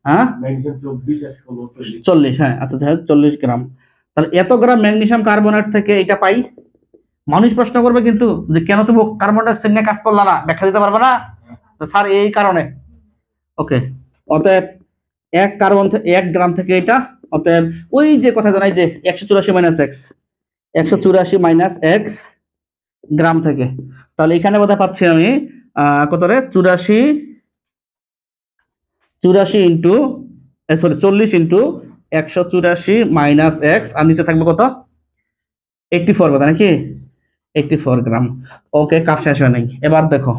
হ্যাঁ 40। হ্যাঁ আচ্ছা, 40 গ্রাম। তাহলে এত গ্রাম ম্যাগনেসিয়াম কার্বনেট থেকে এটা পাই। মানুষ প্রশ্ন করবে কিন্তু যে কেন তুমি কার্বন ডাইঅক্সাইড নিয়ে কাজ করলা না, ব্যাখ্যা দিতে পারবে না স্যার এই কারণে। ওকে, অতএব 1 গ্রাম থেকে এটা, অতএব ওই যে কথা জানাই যে 184 মাইনাস x, 184 মাইনাস x গ্রাম থেকে। তাহলে এখানে বোধহয় পাচ্ছি আমি কত রে? 84 ইন্টু 40 ইন্টু 184 মাইনাস x, আর নিচে থাকবে কত? 84 কথা নাকি 84 গ্রাম। ওকে, কাজ শেষ হয় নাই। এবার দেখো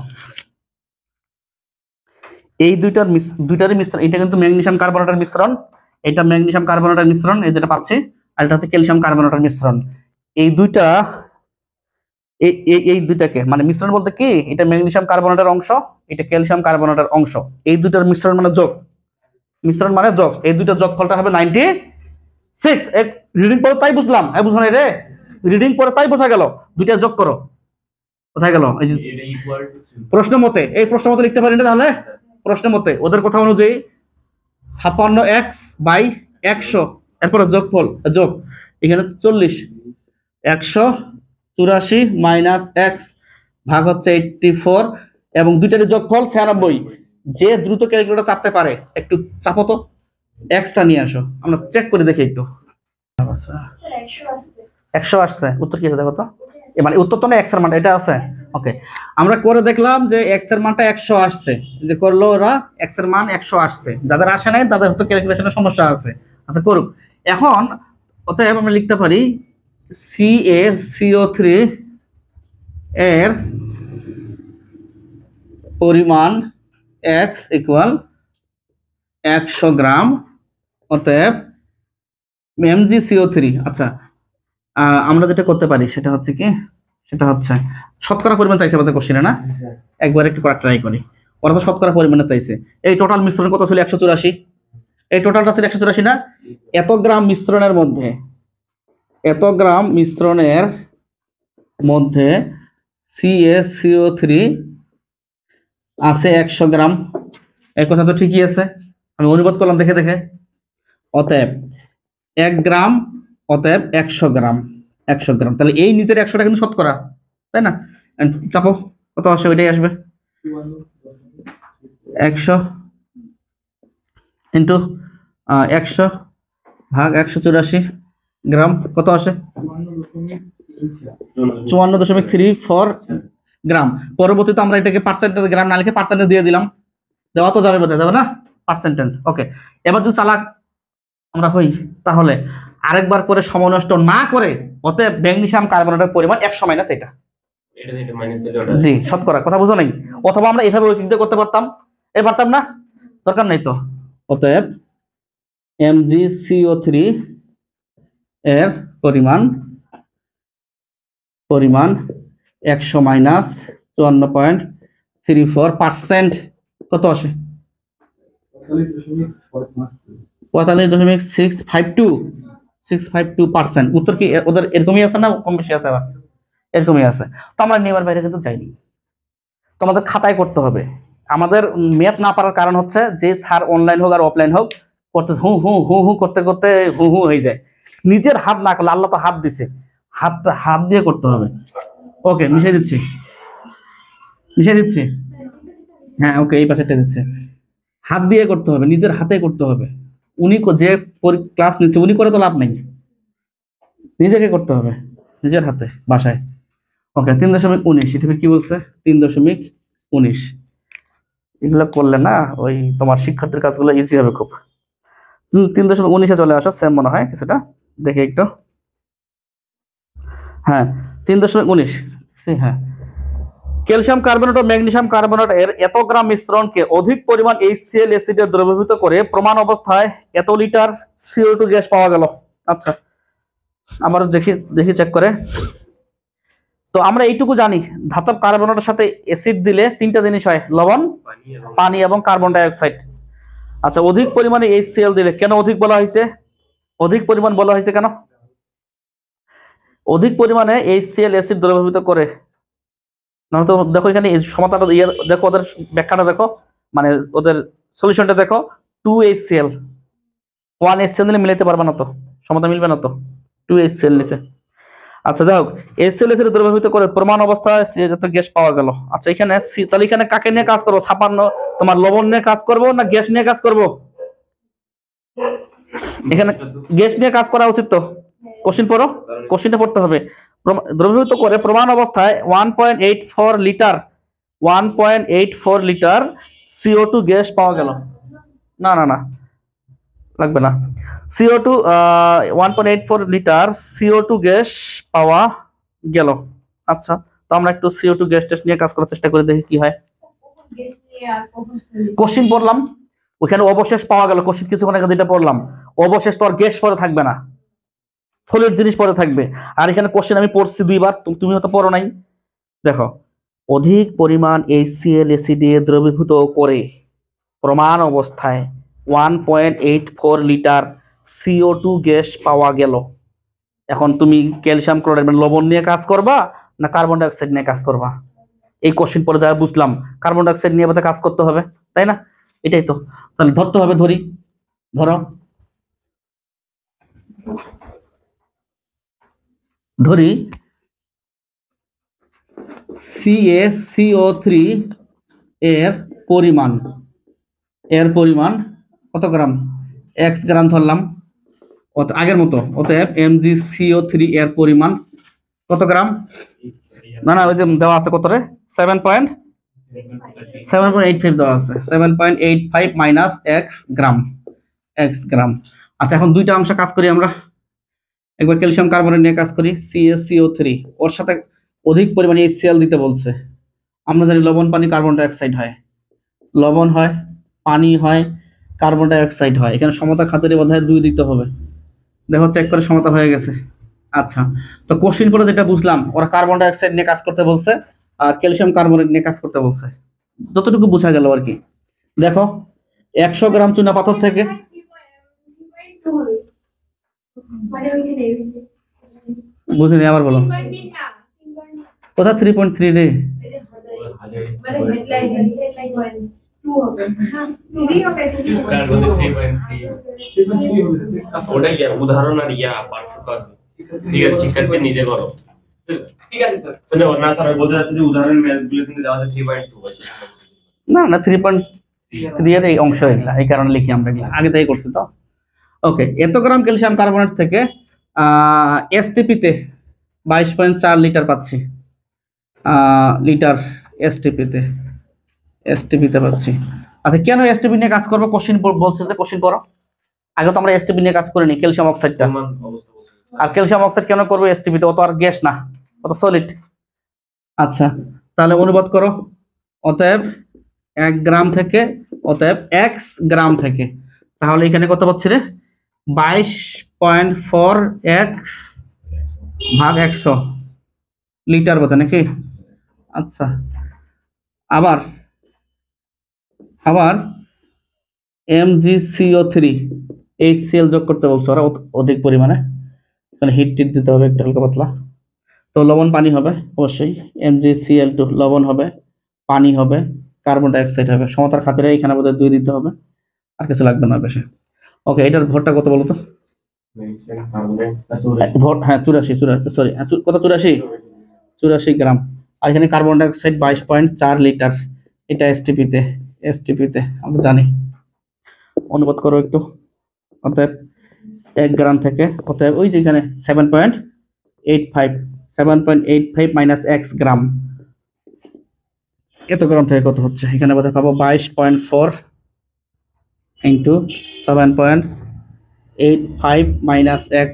এই দুইটার মিশ্রণ, এটা কিন্তু ম্যাগনেসিয়াম কার্বনেটের মিশ্রণ, এটা ম্যাগনেসিয়াম কার্বনেটের মিশ্রণ, এই যেটা পাচ্ছি, আর এটা হচ্ছে ক্যালসিয়াম কার্বনেটের মিশ্রণ। এই দুইটাকে মানে মিশ্রণ বলতে কি, এটা ম্যাগনেসিয়াম কার্বনেটের অংশ, এটা ক্যালসিয়াম কার্বনেটের অংশ, এই দুইটার মিশ্রণ মানে যোগ। মিশ্রণ মানে যোগ, এই দুইটার যোগফলটা হবে 96। রিডিং পরে তাই বুঝলাম, বুঝো নাই রে? রিডিং পরে তাই বোঝা গেল। দুইটা যোগ করো, কোথায় গেল? এই যে প্রশ্ন মতে, এই প্রশ্ন মতে লিখতে পারি না, তাহলে প্রশ্ন মতে ওদের কথা অনুযায়ী 56x বাই 100, এরপরে যোগফল যোগ, এখানে 40, 184 মাইনাস x ভাগ হচ্ছে 84, এবং দুইটার যোগফল 96। যে দ্রুত ক্যালকুলেটর চাপতে পারে একটু চাপো তো, এক্সটা নিয়ে আসো, আমরা চেক করে দেখি একটু। 100 আসছে, উত্তর কি আছে দেখো তো। মানে উত্তর তো না, এক্স এর মানটা এটা আছে। ওকে, আমরা করে দেখলাম যে এক্স এর মানটা 100 আসছে, যে করলো ওরা এক্স এর মান 100 আসছে। যাদের আসে নাই তাদের হয়তো ক্যালকুলেশনের সমস্যা আছে। আচ্ছা করুক। এখন অতএব আমরা লিখতে পারি CaCO3 এর পরিমাণ x ইকুয়াল 100 গ্রাম, অতএব mgCO3। আচ্ছা, আমরা যেটা করতে পারি সেটা হচ্ছে কি, সেটা হচ্ছে শতকরা পরিমাণ চাইছে আমাদের কোশ্চেনে না, একবার একটু করা ট্রাই করি। ওরা তো শতকরা পরিমাণে চাইছে। এই টোটাল মিশ্রণ কত ছিল? 184। এই টোটালটা ছিল 184 না? এত গ্রাম মিশ্রণের মধ্যে, এত গ্রাম মিশ্রণের মধ্যে CaCO3 আছে 100 গ্রাম। এই কথা তো ঠিকই আছে, আমি অনুবাদ করলাম দেখে দেখে। অতএব 1 গ্রাম, অতএব 100 গ্রাম, 100 গ্রাম। তাহলে এই নিচের 100টা কিন্তু শতকরা, তাই না? চাপো, কত আসে ওইটাই আসবে। 100 ইন্টু 100 ভাগ 184 গ্রাম, কত আসে? 54.34 গ্রাম। পরবর্তীতে আমরা এটাকে পার্সেন্টেজ, গ্রাম না লিখে পার্সেন্টেজ দিয়ে দিলাম, দেওয়া তো যাবে, বোঝা যাবে না, পার্সেন্টেজ। ওকে, এবার যদি চালাক আমরা হই, তাহলে আরেকবার করে সময় নষ্ট না করে, অতএব ম্যাগনেসিয়াম কার্বনেটের পরিমাণ 100 মাইনাস এটা। জি, শতকরা, কথা বুঝো নাই? অথবা আমরা এভাবে ঐকিক করতে পারতাম, পারতাম না, দরকার নাই তো। অতএব mgCO3 এর পরিমাণ 100 মাইনাস 54.34%, কত আসে? 45.652%। উত্তর কি ওদের এরকমই আছে না কম বেশি আছে? আবার এরকমই আছে। তো আমরা নেওয়ার বাইরে কিন্তু যাইনি, তোমাদের খাতায় করতে হবে। আমাদের ম্যাথ না পারার কারণ হচ্ছে যে স্যার অনলাইন হোক আর অফলাইন হোক করতে হু হু হু হু করতে করতে হু হু হয়ে যায়। নিজের হাত না করলে, আল্লাহ তো হাত দিছে, হাত দিয়ে করতে হবে। ওকে, মিশিয়ে দিচ্ছি, হ্যাঁ ওকে, এই পাশেটা দিচ্ছে। হাত দিয়ে করতে হবে, নিজের হাতে করতে হবে। উনি যে ক্লাস নিচ্ছে উনি করে তো লাভ নেই, নিজেকে করতে হবে নিজের হাতে বাসায়। ওকে, 3.19, এটা কি বলছে? 3.19। এগুলো করলে না ওই তোমার শিক্ষার্থীর কাজগুলো ইজি হবে খুব। 3.19-এ চলে আসো, সেম মনে হয় কিছুটা, দেখে একটু। হ্যাঁ, 3.19। হ্যাঁ, ক্যালসিয়াম কার্বনেট ও ম্যাগনেসিয়াম কার্বনেট এর এত গ্রাম মিশ্রণকে অধিক পরিমাণ HCl অ্যাসিডে দ্রবীভূত করে প্রমাণ অবস্থায় এত লিটার CO2 গ্যাস পাওয়া গেল। আচ্ছা, আবার দেখি চেক করে। তো আমরা এইটুকু জানি, ধাতব কার্বনেটের সাথে অ্যাসিড দিলে তিনটা জিনিস হয়, লবণ, পানি এবং কার্বন ডাই অক্সাইড। আচ্ছা, অধিক পরিমাণে HCl দিলে, কেন অধিক বলা হয়েছে? অধিক পরিমাণ বলা হয়েছে কেন? অধিক পরিমাণে HCl অ্যাসিড দ্রবীভূত করে, না তো দেখো এখানে সমাধানটা দেখো, ওদের ব্যাখ্যাটা দেখো, মানে ওদের সলিউশনটা দেখো। 2HCl 1HCl নিলে মিলাইতে পারবে না তো, সমাধান মিলবে না তো, 2HCl নিচে। আচ্ছা, যাই হোক, HCl অ্যাসিড দ্রবীভূত করে প্রমাণ অবস্থায় যত গ্যাস পাওয়া গেল। আচ্ছা, এখানে তাহলে এখানে কাকে নিয়ে কাজ করবো? 56 তোমার লবণ নিয়ে কাজ করব না গ্যাস নিয়ে কাজ করব? এখানে গ্যাস নিয়ে কাজ করা উচিত তো। কোশ্চেন পড়ো, কোশ্চেনটা পড়তে হবে। দ্রবীভূত করে প্রমাণ অবস্থায় 1.84 লিটার 1.84 লিটার CO2 গ্যাস পাওয়া গেল। না না না, লাগবে না। CO2 1.84 লিটার CO2 গ্যাস পাওয়া গেল। আচ্ছা, তো আমরা একটু CO2 গ্যাস টেস্ট নিয়ে কাজ করার চেষ্টা করে দেখি কি হয়। কোশ্চেন পড়লাম, ওখানে অবশেষ পাওয়া গেল। কোশ্চেন কিছুক্ষণ আগে যেটা পড়লাম, অবশেষ তো আর গ্যাস পরে থাকবে না, সলিড জিনিস পরে থাকবে। আর এখানে কোশ্চেন আমি পড়ছি দুইবার, তুমি হয়তো পড়ো নাই। দেখো, অধিক পরিমাণ HCl অ্যাসিডে দ্রবীভূত করে প্রমাণ অবস্থায় 1.84 লিটার CO2 গ্যাস পাওয়া গেল। এখন তুমি ক্যালসিয়াম ক্লোরাইড মানে লবণ নিয়ে কাজ করবা না কার্বন ডাই অক্সাইড নিয়ে কাজ করবা? এই কোশ্চেন পরে যা বুঝলাম, কার্বন ডাই অক্সাইড নিয়ে বোধহয় কাজ করতে হবে, তাই না? এটাই তো। তাহলে ধরতে হবে, ধরি CaCO3 এর পরিমাণ কত গ্রাম? x গ্রাম ধরলাম আগের মতো। অতএব mgCO3 এর পরিমাণ কত গ্রাম? না না, ওই যে দেওয়া আছে কত রে, 7.85 দেওয়া আছে, 7.85 মাইনাস x গ্রাম। আচ্ছা, এখন দুইটা অংশ কাজ করি আমরা। একবার ক্যালসিয়াম কার্বনেট নিয়ে কাজ করি, CaCO3, ওর সাথে অধিক পরিমাণে HCl দিতে বলছে। আমরা জানি লবণ, পানি, কার্বন ডাই অক্সাইড হয়, লবণ হয়, পানি হয়, কার্বন ডাই অক্সাইড হয়। এখানে সমতা খাতিরে বোধহয় 2 দিতে হবে। দেখো চেক করে সমতা হয়ে গেছে। আচ্ছা, তো কোশ্চিন করে যেটা বুঝলাম, ওরা কার্বন ডাই অক্সাইড নিয়ে কাজ করতে বলছে আর ক্যালসিয়াম কার্বনেট নিয়ে কাজ করতে বলছে, যতটুকু বোঝা গেল আর কি। দেখো 100 গ্রাম চুনা পাথর থেকে বুঝিনি, আবার বলো। কোথা 3.3 রে? উদাহরণ আর ইয়া পার্থক্য আছে। ঠিক আছে, শিক্ষার্থী নিজে করো। ঠিক আছে স্যার। শুনে না স্যার, বলতে যাচ্ছে যে উদাহরণ ম্যাথগুলো কিন্তু দেওয়া আছে 3.2 আছে। না না, 3.3 এর এই অংশ এগুলা, এই কারণে লিখি আমরা এগুলা, আগে থেকে করছি তো। ওকে, এত গ্রাম ক্যালসিয়াম কার্বনেট থেকে এসটিপিতে 22.4 লিটার পাচ্ছি। লিটার এসটিপিতে পাচ্ছি। আচ্ছা, কেন এসটিপি নিয়ে কাজ করবো? কোশ্চিন বলছে যে কোশ্চিন করো। আগে তো আমরা এসটিপি নিয়ে কাজ করিনি, ক্যালসিয়াম অক্সাইডটা। আর ক্যালসিয়াম অক্সাইড কেন করবো এসটিপিতে? ও তো আর গ্যাস না, ও তো সলিড। আচ্ছা, তাহলে অনুবাদ করো। অতএব 1 গ্রাম থেকে, অতএব x গ্রাম থেকে, তাহলে এখানে কত পাচ্ছি রে? 22.4 x ভাগ 100 লিটার বলতে নাকি? আচ্ছা, আবার MgCO3 HCl যোগ করতে বলছে ওরা অধিক পরিমাণে, এখানে হিট টিট দিতে হবে একটু হালকা পাতলা। তো লবণ পানি হবে অবশ্যই, MgCl2 লবণ হবে, পানি হবে, কার্বন ডাই অক্সাইড হবে। সমতার খাতিরে এখানে বোধহয় 2 দিতে হবে, আর কিছু লাগবে না বেশি। ওকে, এটার ভরটা কত বলো তো? ভর, হ্যাঁ 84, সরি কত, 84 গ্রাম। আর এখানে কার্বন ডাই অক্সাইড 22.4 লিটার, এটা এসটিপিতে আমরা জানি। অনুবাদ করো একটু। অতএব 1 গ্রাম থেকে, অতএব ওই যেখানে 7.85 মাইনাস x গ্রাম, এত গ্রাম থেকে কত হচ্ছে? এখানে বোধহয় পাবো 22.4 ইন্টু 7.85 মাইনাস x,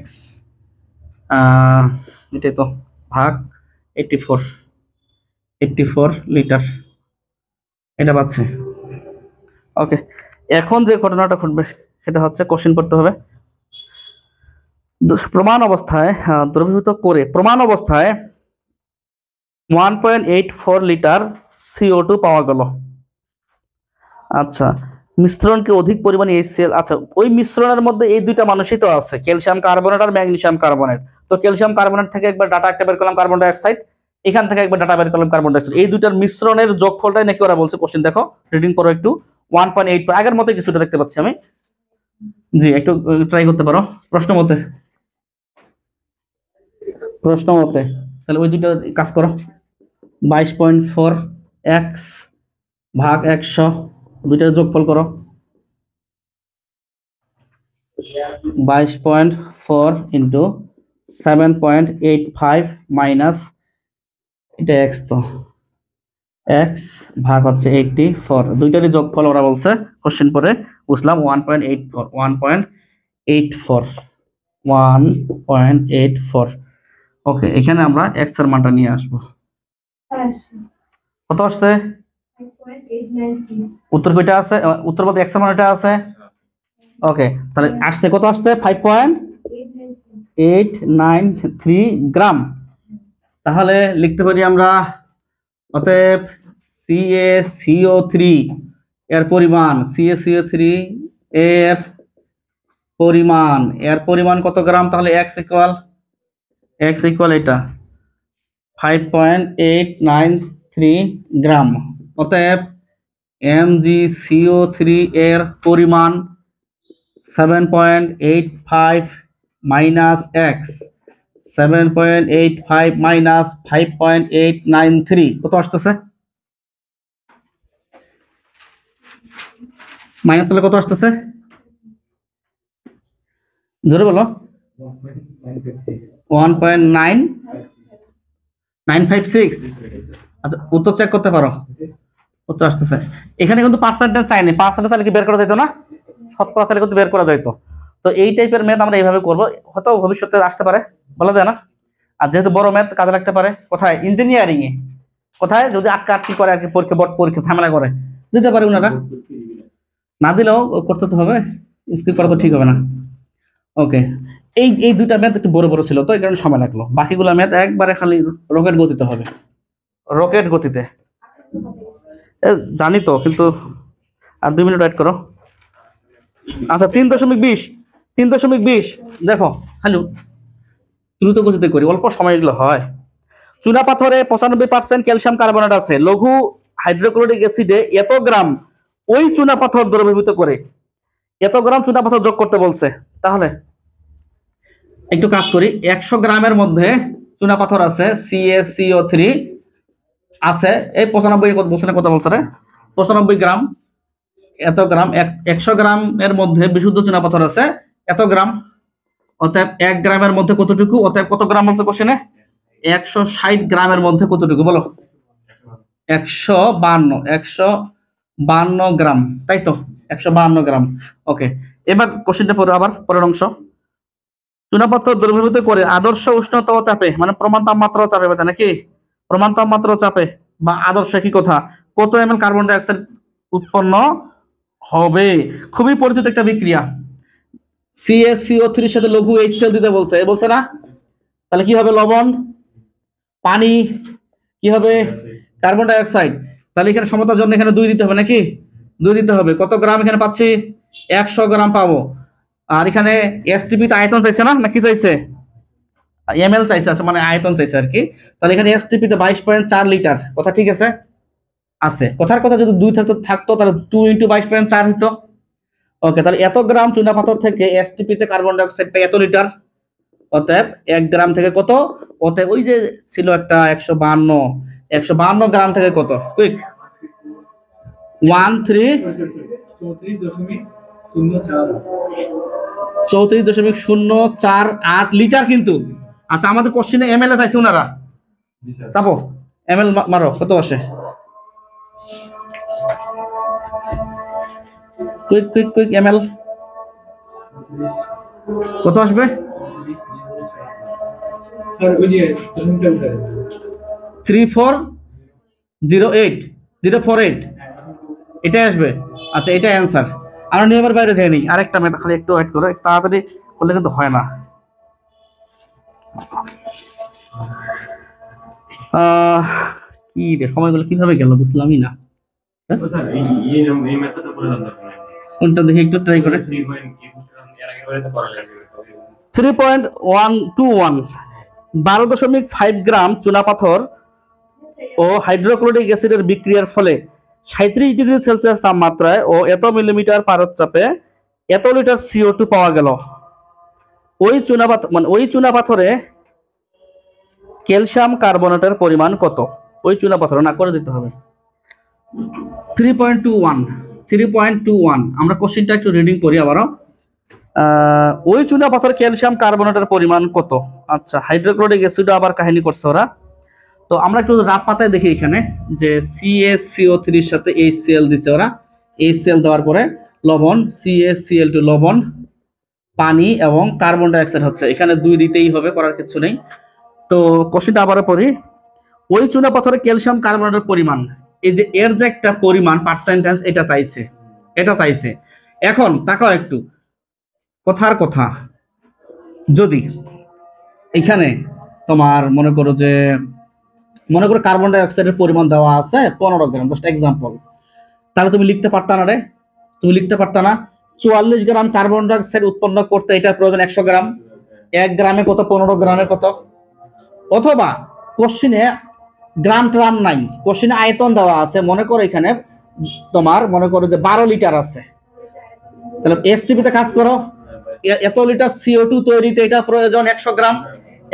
এটাই তো, ভাগ 84 লিটার, এটা পাচ্ছে। ওকে, এখন যে ঘটনাটা ঘটবে সেটা হচ্ছে কোশ্চেন করতে হবে। প্রমাণ অবস্থায় দ্রবীভূত করে প্রমাণ অবস্থায় 1.84 লিটার CO2 পাওয়া গেল। আচ্ছা, মিশ্রণকে অধিক পরিমাণে HCl, আচ্ছা ওই মিশ্রণের মধ্যে এই দুইটা মানুষই তো আছে, ক্যালসিয়াম কার্বনেট আর ম্যাগনেসিয়াম কার্বনেট। তো ক্যালসিয়াম কার্বনেট থেকে একবার ডাটা একটা বের করলাম কার্বন ডাই অক্সাইড, এখান থেকে একবার ডাটা বের করলাম কার্বন ডাই অক্সাইড। এই দুইটার মিশ্রণের যোগফলটাই নাকি ওরা বলছে। কোশ্চেন দেখো, রিডিং করো একটু। 1.8, আগের মতো কিছুটা দেখতে পাচ্ছি আমি। জি, একটু ট্রাই করতে পারো প্রশ্ন মতে। তাহলে ওই দুটো কাজ করো। 22.4 x ভাগ 100, দুইটার যোগফল করো। 22.4 ইন্টু 7.85 মাইনাস, এটা x, তো x ভাগ হচ্ছে 84, দুইটারই যোগফল ওরা বলছে কোশ্চেন পরে বুঝলাম 1.84। ওকে, এখানে আমরা x এর মানটা নিয়ে আসবো। কত আসছে? উত্তর কয়টা আছে? উত্তর বলতে x এর মান এটা আছে। ওকে, তাহলে আসছে কত? আসছে 5.893 গ্রাম। তাহলে লিখতে পারি আমরা, অতএব CaCO3 এর পরিমাণ, CaCO3 এর পরিমাণ কত গ্রাম? তাহলে x ইকুয়াল এটা 5.893 গ্রাম। অতএব MgCO3 এর পরিমাণ 7.85 মাইনাস x, 7.85 মাইনাস 5.893 কত আসতেছে? মাইনাস করলে কত আসতেছে? ধরে বলো। 1.956। আচ্ছা, উত্তর চেক করতে পারো, উত্তর আসতেছে। এখানে কিন্তু পার্সেন্টেজ চাইনি, পার্সেন্টেজ চাইলে কি বের করা যেত না? শতকরা চাইলে কিন্তু বের করা যেত। তো এই টাইপের ম্যাথ আমরা এইভাবে করবো, হয়তো ভবিষ্যতে আসতে পারে, বলা যায় না। আর যেহেতু বড় ম্যাথ কাজে লাগতে পারে কোথায়? ইঞ্জিনিয়ারিং এ, কোথায় যদি আটকা আটকি করে আর কি, পরীক্ষা ঝামেলা করে দিতে পারে ওনারা। না দিলেও করতে তো হবে, স্কিপ করা তো ঠিক হবে না। ওকে, এই দুইটা ম্যাথ একটু বড় বড় ছিল তো এই কারণে সময় লাগলো, বাকিগুলো ম্যাথ একবারে খালি রকেট গতিতে হবে, রকেট গতিতে। জানি তো, কিন্তু আর 2 মিনিট ওয়েট করো। আচ্ছা 3.20, 3.20 দেখো খালি দ্রুত গতিতে করি, অল্প সময় এগুলো হয়। চুনা পাথরে 95% ক্যালসিয়াম কার্বনেট আছে, লঘু হাইড্রোক্লোরিক অ্যাসিডে এত গ্রাম ওই চুনা পাথর দ্রবীভূত করে, এত গ্রাম চুনা পাথর যোগ করতে বলছে। তাহলে একটু কাজ করি, 100 গ্রামের মধ্যে চুনা পাথর আছে CaCO3 আছে, এই 95 বলছে না, কত বলছে রে, 95 গ্রাম, এত গ্রাম 100 গ্রামের মধ্যে বিশুদ্ধ চুনা পাথর আছে এত গ্রাম, অতএব 1 গ্রামের মধ্যে কতটুকু, অতএব কত গ্রাম বলছে কোশ্চেনে, 160 গ্রামের মধ্যে কতটুকু বলো, 152 গ্রাম, তাই তো 152 গ্রাম। ওকে, এবার কোশ্চেনটা পড়ো আবার পরের অংশ। চুনাপাথর দ্রবীভূত করে আদর্শ উষ্ণতা ও চাপে, মানে প্রমাণ তাপমাত্রা ও চাপে, নাকি প্রমাণ তাপমাত্রা ও চাপে বা আদর্শ কি কথা, কত ml কার্বন ডাই অক্সাইড উৎপন্ন হবে। খুবই পরিচিত একটা বিক্রিয়া, CaCO3 এর সাথে লঘু HCl দিতে বলছে, বলছে না, তাহলে কি হবে, লবণ, পানি, কি হবে, কার্বন ডাই অক্সাইড। তাহলে এখানে সমতার জন্য এখানে 2 দিতে হবে, নাকি 2 দিতে হবে। কত গ্রাম এখানে পাচ্ছি, 100 গ্রাম পাবো। আর এখানে STP তে আয়তন চাইছে না, নাকি চাইছে, ml চাইছে, আছে মানে আয়তন চাইছে আর কি। তাহলে এখানে STP তে 22.4 লিটার, কথা ঠিক আছে, আছে কথার কথা, যদি 2 থাকতো তাহলে 2 × 22.4 হতো। ওকে, তাহলে এত গ্রাম চুনা পাথর থেকে STP তে কার্বন ডাই অক্সাইড পাই এত লিটার, অতএব 1 গ্রাম থেকে কত, অতএব ওই যে ছিল একটা 152 গ্রাম থেকে কত, কুইক 34.048 লিটার কিন্তু। আচ্ছা আমাদের কোশ্চেনে ml চাইছে ওনারা, চাপো ml মারো, কত আসে, কুইক কুইক কুইক ml কত আসবে, 048 এটাই আসবে। আচ্ছা এটা অ্যান্সার, আমরা নিয়মের বাইরে যাইনি। আরেকটা ম্যাথ, খালি একটু ওয়েট করো, একটু তাড়াতাড়ি করলে কিন্তু হয় না। কি রে, সময়গুলো কিভাবে গেল বুঝলামই না। কোনটা দেখি একটু ট্রাই করে। 3.121 12.5 গ্রাম চুনাপাথর ও হাইড্রোক্লোরিক অ্যাসিডের বিক্রিয়ার ফলে 37 ডিগ্রি সেলসিয়াস তাপমাত্রায় ও এত মিলিমিটার পারদ চাপে এত লিটার CO2 পাওয়া গেল। ওই চুনাপাথরে ক্যালসিয়াম কার্বনেটের পরিমাণ কত, ওই চুনাপাথরে না করে দিতে হবে। 3.21 আমরা কোশ্চেনটা একটু রিডিং করি আবারও। ওই চুনাপাথর ক্যালসিয়াম কার্বনেটের পরিমাণ কত। আচ্ছা হাইড্রোক্লোরিক অ্যাসিড আবার কাহিনী করছে ওরা, তো আমরা একটু রাপ পাতায় দেখি এখানে যে CaCO3 এর সাথে HCl দিছে ওরা, HCl দেওয়ার পরে লবণ, CaCl2 লবণ, পানি এবং কার্বন ডাই অক্সাইড হচ্ছে, এখানে 2 দিতেই হবে, করার কিছু নেই। তো কোশ্চেনটা আবারও পড়ি, ওই চুনাপাথরে ক্যালসিয়াম কার্বনেটের পরিমাণ, এই যে এর যে একটা পরিমাণ পার্সেন্টেজ, এটা চাইছে। এখন তাকাও একটু, কথার কথা, যদি এখানে তোমার মনে করো কার্বন ডাই অক্সাইডের পরিমাণ দেওয়া আছে 15 গ্রাম, জাস্ট এক্সাম্পল, তাহলে তুমি লিখতে পারতা না রে, তুমি লিখতে পারতা না 44 গ্রাম কার্বন ডাই অক্সাইড উৎপন্ন করতে এটা প্রয়োজন 100 গ্রাম, 1 গ্রামে কত, 15 গ্রামে কত। অথবা কোশ্চেনে গ্রাম ট্রাম নাই, কোশ্চেনে আয়তন দেওয়া আছে, মনে করো এখানে তোমার মনে করো যে 12 লিটার আছে, তাহলে STP তে কাজ করো, এত লিটার CO2 তৈরিতে এটা প্রয়োজন 100 গ্রাম,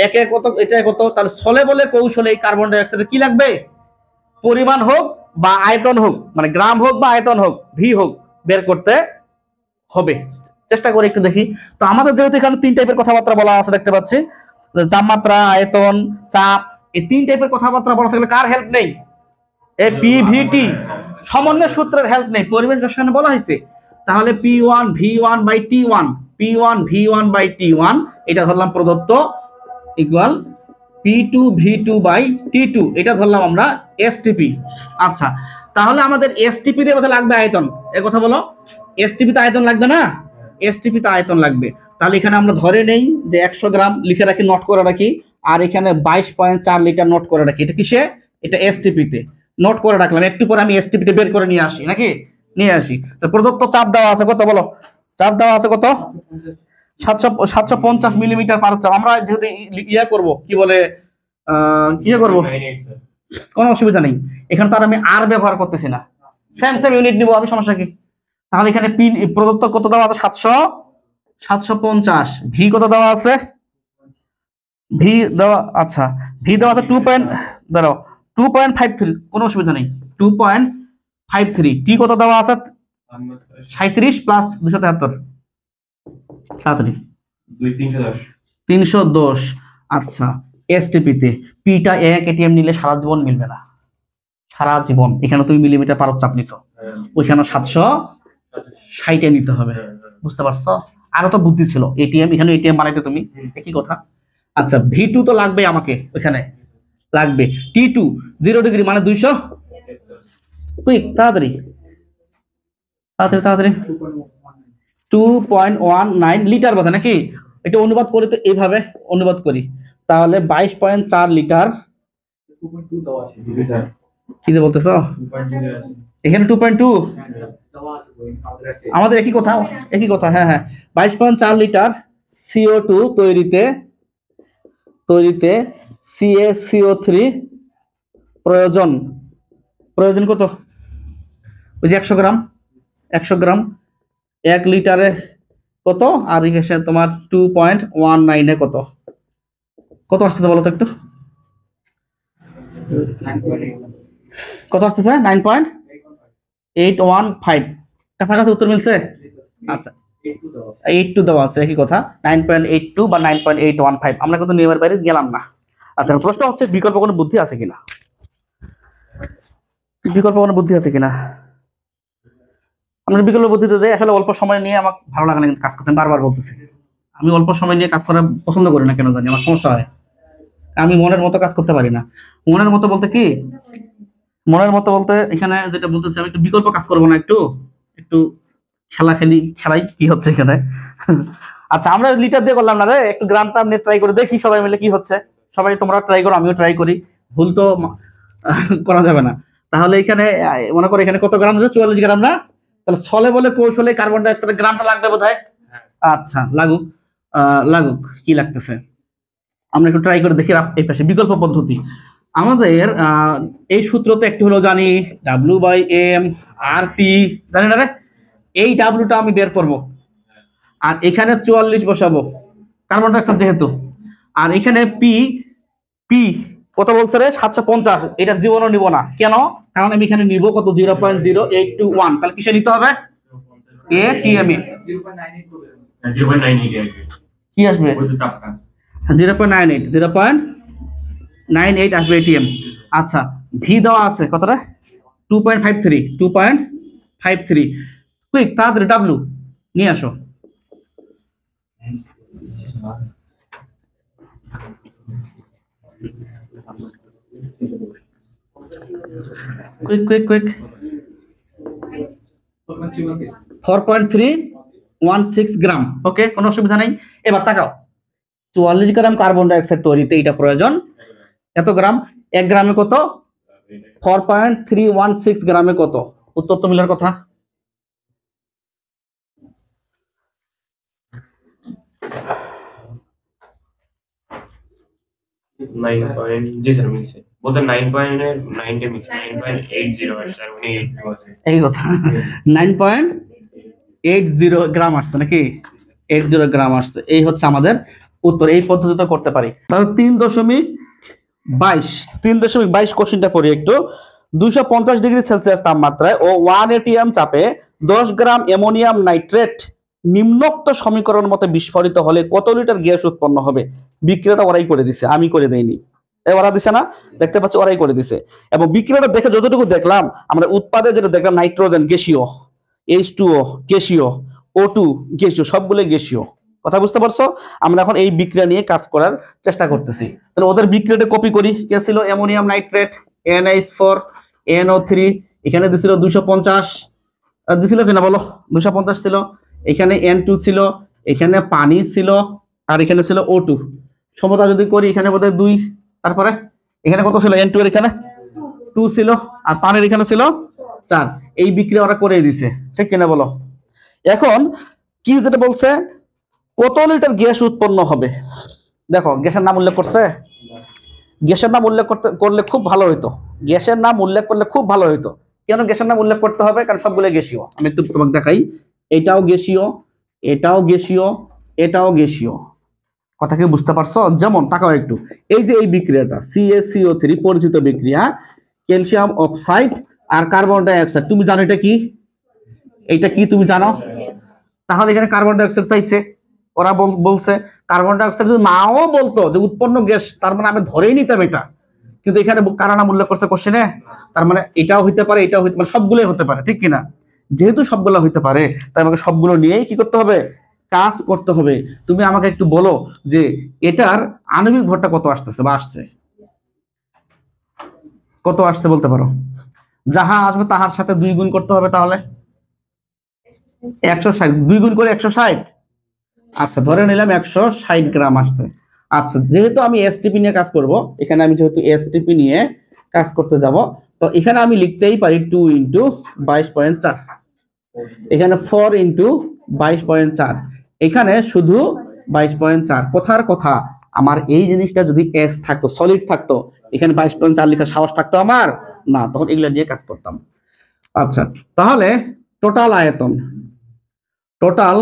একে কত, এটা কত, তাহলে ছলে বলে কৌশলে এই কার্বন ডাই অক্সাইড কি লাগবে, পরিমাণ হোক বা আয়তন হোক, মানে গ্রাম হোক বা আয়তন হোক, ভি হোক, বের করতে হবে। চেষ্টা করে একটু দেখি। তো আমাদের যেহেতু এখানে 3 টাইপের কথাবার্তা বলা আছে দেখতে পাচ্ছি, তাপমাত্রা, আয়তন, চাপ, এই 3 টাইপের কথাবার্তা বলা থাকলে কার হেল্প নেই, এই PVT সমন্বয় সূত্রের হেল্প নেই, পরিবেশ রসায়নে বলা হয়েছে। তাহলে P1 V1 বাই T1 এটা ধরলাম প্রদত্ত, equal P2 V2 by T2, এটা ধরলাম আমরা STP। আচ্ছা তাহলে আমাদের STP এর কথা লাগবে আয়তন, এই কথা বলো, এসটিপিতে আয়তন লাগবে না, এসটিপিতে আয়তন লাগবে। তাহলে এখানে আমরা ধরে নেই যে 100 গ্রাম লিখে রাখি, নোট করে রাখি, আর এখানে 22.4 লিটার নোট করে রাখি। এটা কিসে? এটা এসটিপিতে নোট করে রাখলাম। একটু পরে আমি এসটিপিতে বের করে নিয়ে আসি, নাকি নিয়ে আসি। তো প্রদত্ত চাপ দেওয়া আছে কত বলো? চাপ দেওয়া আছে কত? 750 মিলিমিটার পার চাপ। আমরা যেহেতু ইয়া করব, কি বলে ইয়ে করব, কোনো অসুবিধা নেই। এখানে তার আমি আর ব্যবহার করতেছি না, সেম সেম ইউনিট নিব আমি, সমস্যা কি? তাহলে এখানে পি প্রদত্ত কত দেওয়া আছে? 750। ভি কত দেওয়া আছে? ভি দেওয়া, আচ্ছা ভি দেওয়া আছে 2.53, কোনো অসুবিধা নেই, 2.53। টি কত দেওয়া আছে? 37 প্লাস 273, 310। আচ্ছা, এসটিপিতে পিটা 1 এটিএম নিলে সারা জীবন মিলবে না, সারা জীবন। এখানে তুমি মিলিমিটার পারদ চাপ নিছো, ওইখানে 760 নিতে হবে, বুঝতে পারছো? আরো তো বুদ্ধি ছিল, এটিএম এখানে এটিএম বানাইতে তুমি, একই কথা। আচ্ছা, ভি2 তো লাগবে আমাকে, ওইখানে লাগবে টি2 0 ডিগ্রি মানে 200, কুইক তাড়াতাড়ি তাড়াতাড়ি তাড়াতাড়ি, 2.19 লিটার কথা নাকি? এটা অনুবাদ করি তো এইভাবে অনুবাদ করি, তাহলে 22.4 লিটার। কি যে বলতেছ, এখানে 2.2, আমাদের একই কথা, একই কথা। হ্যাঁ হ্যাঁ, 22.4 লিটার CO2 তৈরিতে CaCO3 প্রয়োজন। প্রয়োজন কত? ওই যে 100 গ্রাম, 100 গ্রাম 1 লিটারে কত, আর এখানে তোমার 2.19 এ কত, কত আসতেছে বলো তো একটু, কত আসতেছে? 9.815। কাছাকাছি উত্তর মিলছে। আচ্ছা, 82 দেওয়া আছে, একই কথা, 9.82 বা 9.815। আমরা কিন্তু নিয়মের বাইরে গেলাম না। আচ্ছা, প্রশ্ন হচ্ছে বিকল্প কোনো বুদ্ধি আছে কিনা, বিকল্প কোনো বুদ্ধি আছে কিনা। আমরা বিকল্প বুদ্ধিতে যাই, আসলে অল্প সময় নিয়ে আমার ভালো লাগে না কিন্তু কাজ করতে, আমি বারবার বলতেছি। আমি অল্প সময় নিয়ে কাজ করা পছন্দ করি না, কেন জানি আমার সমস্যা হয়। আমি মনের মতো কাজ করতে পারি না। মনের মতো বলতে কি, মনের মতো বলতে এখানে যেটা বলতেছি, আমি একটু বিকল্প কাজ করবো না, একটু একটু খেলাই কি হচ্ছে এখানে। আচ্ছা, আমরা লিটার দিয়ে করলাম না রে, একটু গ্রামটা নিয়ে ট্রাই করে দেখি সবাই মিলে কি হচ্ছে। সবাই তোমরা ট্রাই করো, আমিও ট্রাই করি, ভুল তো করা যাবে না। তাহলে এখানে মনে করো এখানে কত গ্রাম? 44 গ্রাম না? তাহলে ছলে বলে কৌশলে কার্বন ডাই অক্সাইডের গ্রামটা লাগবে বোধহয়। আচ্ছা, লাগুক লাগুক, কি লাগতেছে আমরা একটু ট্রাই করে দেখি। এই পাশে বিকল্প পদ্ধতি আমাদের এই সূত্র তো একটু হলো জানি, W/m/RT, জানি না রে? এই ডাব্লুটা আমি বের করব, আর এখানে 44 বসাবো কার্বন ডাই অক্সাইড যেহেতু, আর এখানে পি পি কত বলছে রে? 750। এটা জীবনও নিব না, কেন? কারণ আমি এখানে নিব কত? 0.0821। তাহলে কিসে নিতে হবে? এটিএম এ। কি আসবে? 0.98 আসবে এটিএম। আচ্ছা, ভি দেওয়া আছে কতটা? 2.53। কুইক তাড়াতাড়ি ডাব্লু নিয়ে আসো। Quick quick quick. 4.316 গ্রাম। ওকে, কোনো অসুবিধা নেই। এবার তাকাও, 44 গ্রাম কার্বন ডাই অক্সাইড তৈরিতে এটা প্রয়োজন এত গ্রাম, 1 গ্রামে কত? 4.316 গ্রামে কত? উত্তর তো মিলার কথা। এই কথা 9.80 গ্রাম আসছে নাকি? 80 গ্রাম আসছে, এই হচ্ছে আমাদের উত্তর। এই পদ্ধতিতে করতে পারি। তাহলে 3.22 কোশ্চেনটা পড়ি একটু। 250 ডিগ্রি সেলসিয়াস তাপমাত্রায় ও 1 এটিএম চাপে 10 গ্রাম অ্যামোনিয়াম নাইট্রেট নিম্নোক্ত সমীকরণ মতে বিস্ফোরিত হলে কত লিটার গ্যাস উৎপন্ন হবে? বিক্রিয়াটা ওরাই করে দিছে, আমি করে দেইনি। ওরা দিছে না, দেখতে পাচ্ছি ওরাই করে দিছে। এবং বিক্রিয়াটা দেখে যতটুকু দেখলাম, আমরা উৎপাদে যেটা দেখলাম, নাইট্রোজেন গ্যাসীয়, H2O গ্যাসীয়, O2 গ্যাসীয়, সবগুলো গ্যাসীয়। কথা বুঝতে পারছো? আমরা এখন এই বিক্রিয়া নিয়ে কাজ করার চেষ্টা করতেছি। তাহলে ওদের বিক্রিয়াটা কপি করি। কে ছিল? অ্যামোনিয়াম নাইট্রেট, NH4NO3, এখানে দিছিল 250, দিছিল কিনা বলো? 250 ছিল, এখানে N2 ছিল, এখানে পানি ছিল, আর এখানে ছিল O2। সমতা যদি করি এখানে বোধহয় 2, তারপরে এখানে কত ছিল? N2 এর এখানে 2 ছিল, আর পানির এখানে ছিল 4। এই বিক্রিয়া ওরা করে দিছে, ঠিক কিনা বলো? এখন কি যেটা বলছে, কত লিটার গ্যাস উৎপন্ন হবে? দেখো গ্যাসের নাম উল্লেখ করছে, গ্যাসের নাম উল্লেখ করলে খুব ভালো হইতো, গ্যাসের নাম উল্লেখ করলে খুব ভালো হইতো। কেন গ্যাসের নাম উল্লেখ করতে হবে? কারণ সবগুলো গ্যাসীয়। আমি একটু তোমাকে দেখাই, এটাও গ্যাসীয়, এটাও গ্যাসীয়, এটাও গ্যাসীয়। কথা কি বুঝতে পারছো? যেমন তাকাও একটু, এই যে এই বিক্রিয়াটা CaCO3 পরিচিত বিক্রিয়া, ক্যালসিয়াম অক্সাইড আর কার্বন ডাই অক্সাইড, তুমি জানো এটা কি? এইটা কি তুমি জানো? তাহলে এখানে কার্বন ডাই অক্সাইড চাইছে, ওরা বলছে কার্বন ডাই অক্সাইড যদি নাও বলতো যে উৎপন্ন গ্যাস, তার মানে আমি ধরেই নিতাম এটা, কিন্তু এখানে কারা নাম উল্লেখ করছে কোশ্চেনে, তার মানে এটাও হইতে পারে, এটাও হইতে পারে, সবগুলোই হতে পারে, ঠিক কিনা? যেহেতু সবগুলো হইতে পারে, তাই আমাকে সবগুলো নিয়েই কি করতে হবে? কাজ করতে হবে। তুমি আমাকে একটু বলো যে এটার আণবিক ভরটা কত আসতেছে বা আসছে, কত আসছে বলতে পারো? যাহা আসবে তাহার সাথে 2 গুণ করতে হবে, তাহলে 160, 2 গুণ করে 160। আচ্ছা ধরে নিলাম 160 গ্রাম আসছে। আচ্ছা যেহেতু আমি এসটিপি নিয়ে কাজ করব, এখানে আমি যেহেতু এসটিপি নিয়ে কাজ করতে যাব, তো এখানে আমি লিখতেই পারি 2 × 22.4, এখানে 4 × 22.4, এখানে শুধু 22.4। কথার কথা, আমার এই জিনিসটা যদি এস থাকতো, সলিড থাকতো, এখানে 22.4 লেখার সাহস থাকতো আমার না, তখন এগুলা নিয়ে কাজ করতাম। আচ্ছা তাহলে টোটাল আয়তন, টোটাল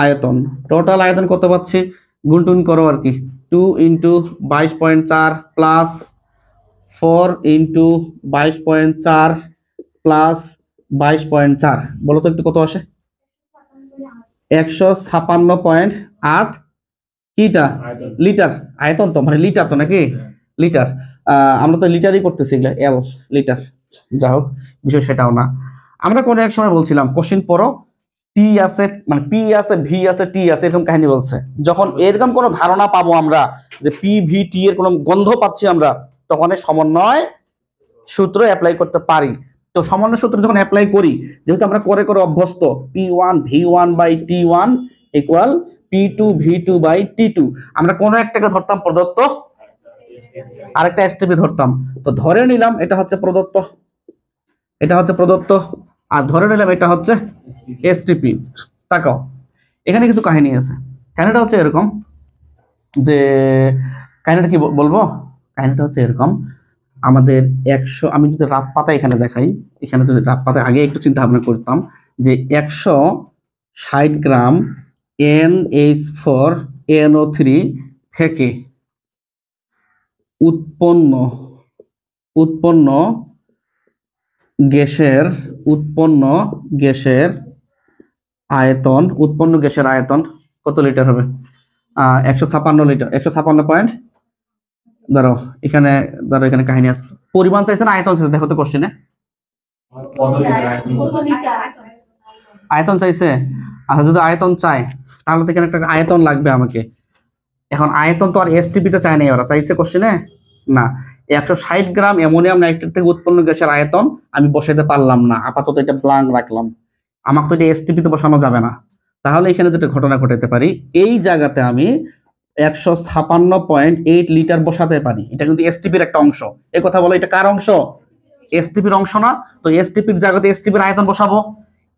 আয়তন, টোটাল আয়তন কত পাচ্ছি? গুণটুন করো আর কি, 2 × 22.4 প্লাস 4 × 22.4 প্লাস 22.4, বলো তো একটু কত আসে? 156.8 কিটা লিটার। আয়তন তো মানে লিটার তো নাকি? লিটার। আমরা তো লিটারই করতেছি, এল লিটার। যা হোক বিষয় সেটাও না। আমরা কোনো এক সময় বলছিলাম কোশ্চেন পড়ো, টি আছে মানে পি আছে, ভি আছে, টি আছে, এরকম কাহিনী বলছে। যখন এরকম কোনো ধারণা পাবো আমরা যে পি ভি টি এর কোনো গন্ধ পাচ্ছি আমরা, তখন সমন্বয় সূত্র অ্যাপ্লাই করতে পারি। তো সমন্বয় সূত্র যখন অ্যাপ্লাই করি, যেহেতু আমরা করে করে অভ্যস্ত, P1 V1 by T1 equal P2 V2 by T2, আমরা কোনো একটাকে ধরতাম প্রদত্ত, আরেকটা এসটিপি ধরতাম। তো ধরে নিলাম এটা হচ্ছে প্রদত্ত, এটা হচ্ছে প্রদত্ত, আর ধরে নিলাম এটা হচ্ছে এসটিপি। তাকাও এখানে কিছু কাহিনী আছে। কাহিনীটা হচ্ছে এরকম যে, কাহিনীটা কি বলবো? কাহিনীটা হচ্ছে এরকম, আমাদের 100, আমি যদি রাফ পাতা এখানে দেখাই, এখানে যদি রাফ পাতা আগে একটু চিন্তা ভাবনা করতাম যে 160 গ্রাম NH4NO3 থেকে উৎপন্ন গ্যাসের আয়তন, উৎপন্ন গ্যাসের আয়তন কত লিটার হবে? 156 লিটার, 156 পয়েন্ট, ধরো এখানে কাহিনী আছে, পরিমাণ চাইছে না আয়তন চাইছে? দেখো তো কোশ্চেনে আয়তন চাইছে। আচ্ছা যদি আয়তন চাই, তাহলে তো এখানে একটা আয়তন লাগবে আমাকে। এখন আয়তন তো আর এসটিপি তে চায় নাই, ওরা চাইছে কোশ্চেনে না। 160 গ্রাম অ্যামোনিয়াম নাইট্রেট থেকে উৎপন্ন গ্যাসের আয়তন আমি বসাইতে পারলাম না, আপাতত এটা ব্ল্যাঙ্ক রাখলাম, আমাকে তো এটা এসটিপি তে বসানো যাবে না। তাহলে এখানে যেটা ঘটনা ঘটাতে পারি, এই জায়গাতে আমি 156.8 লিটার বসাতে পারি। এটা কিন্তু এসটিপির একটা অংশ। এই কথা বলো, এটা কার অংশ? এসটিপির অংশ না? তো এসটিপির জায়গাতে এসটিপির আয়তন বসাবো।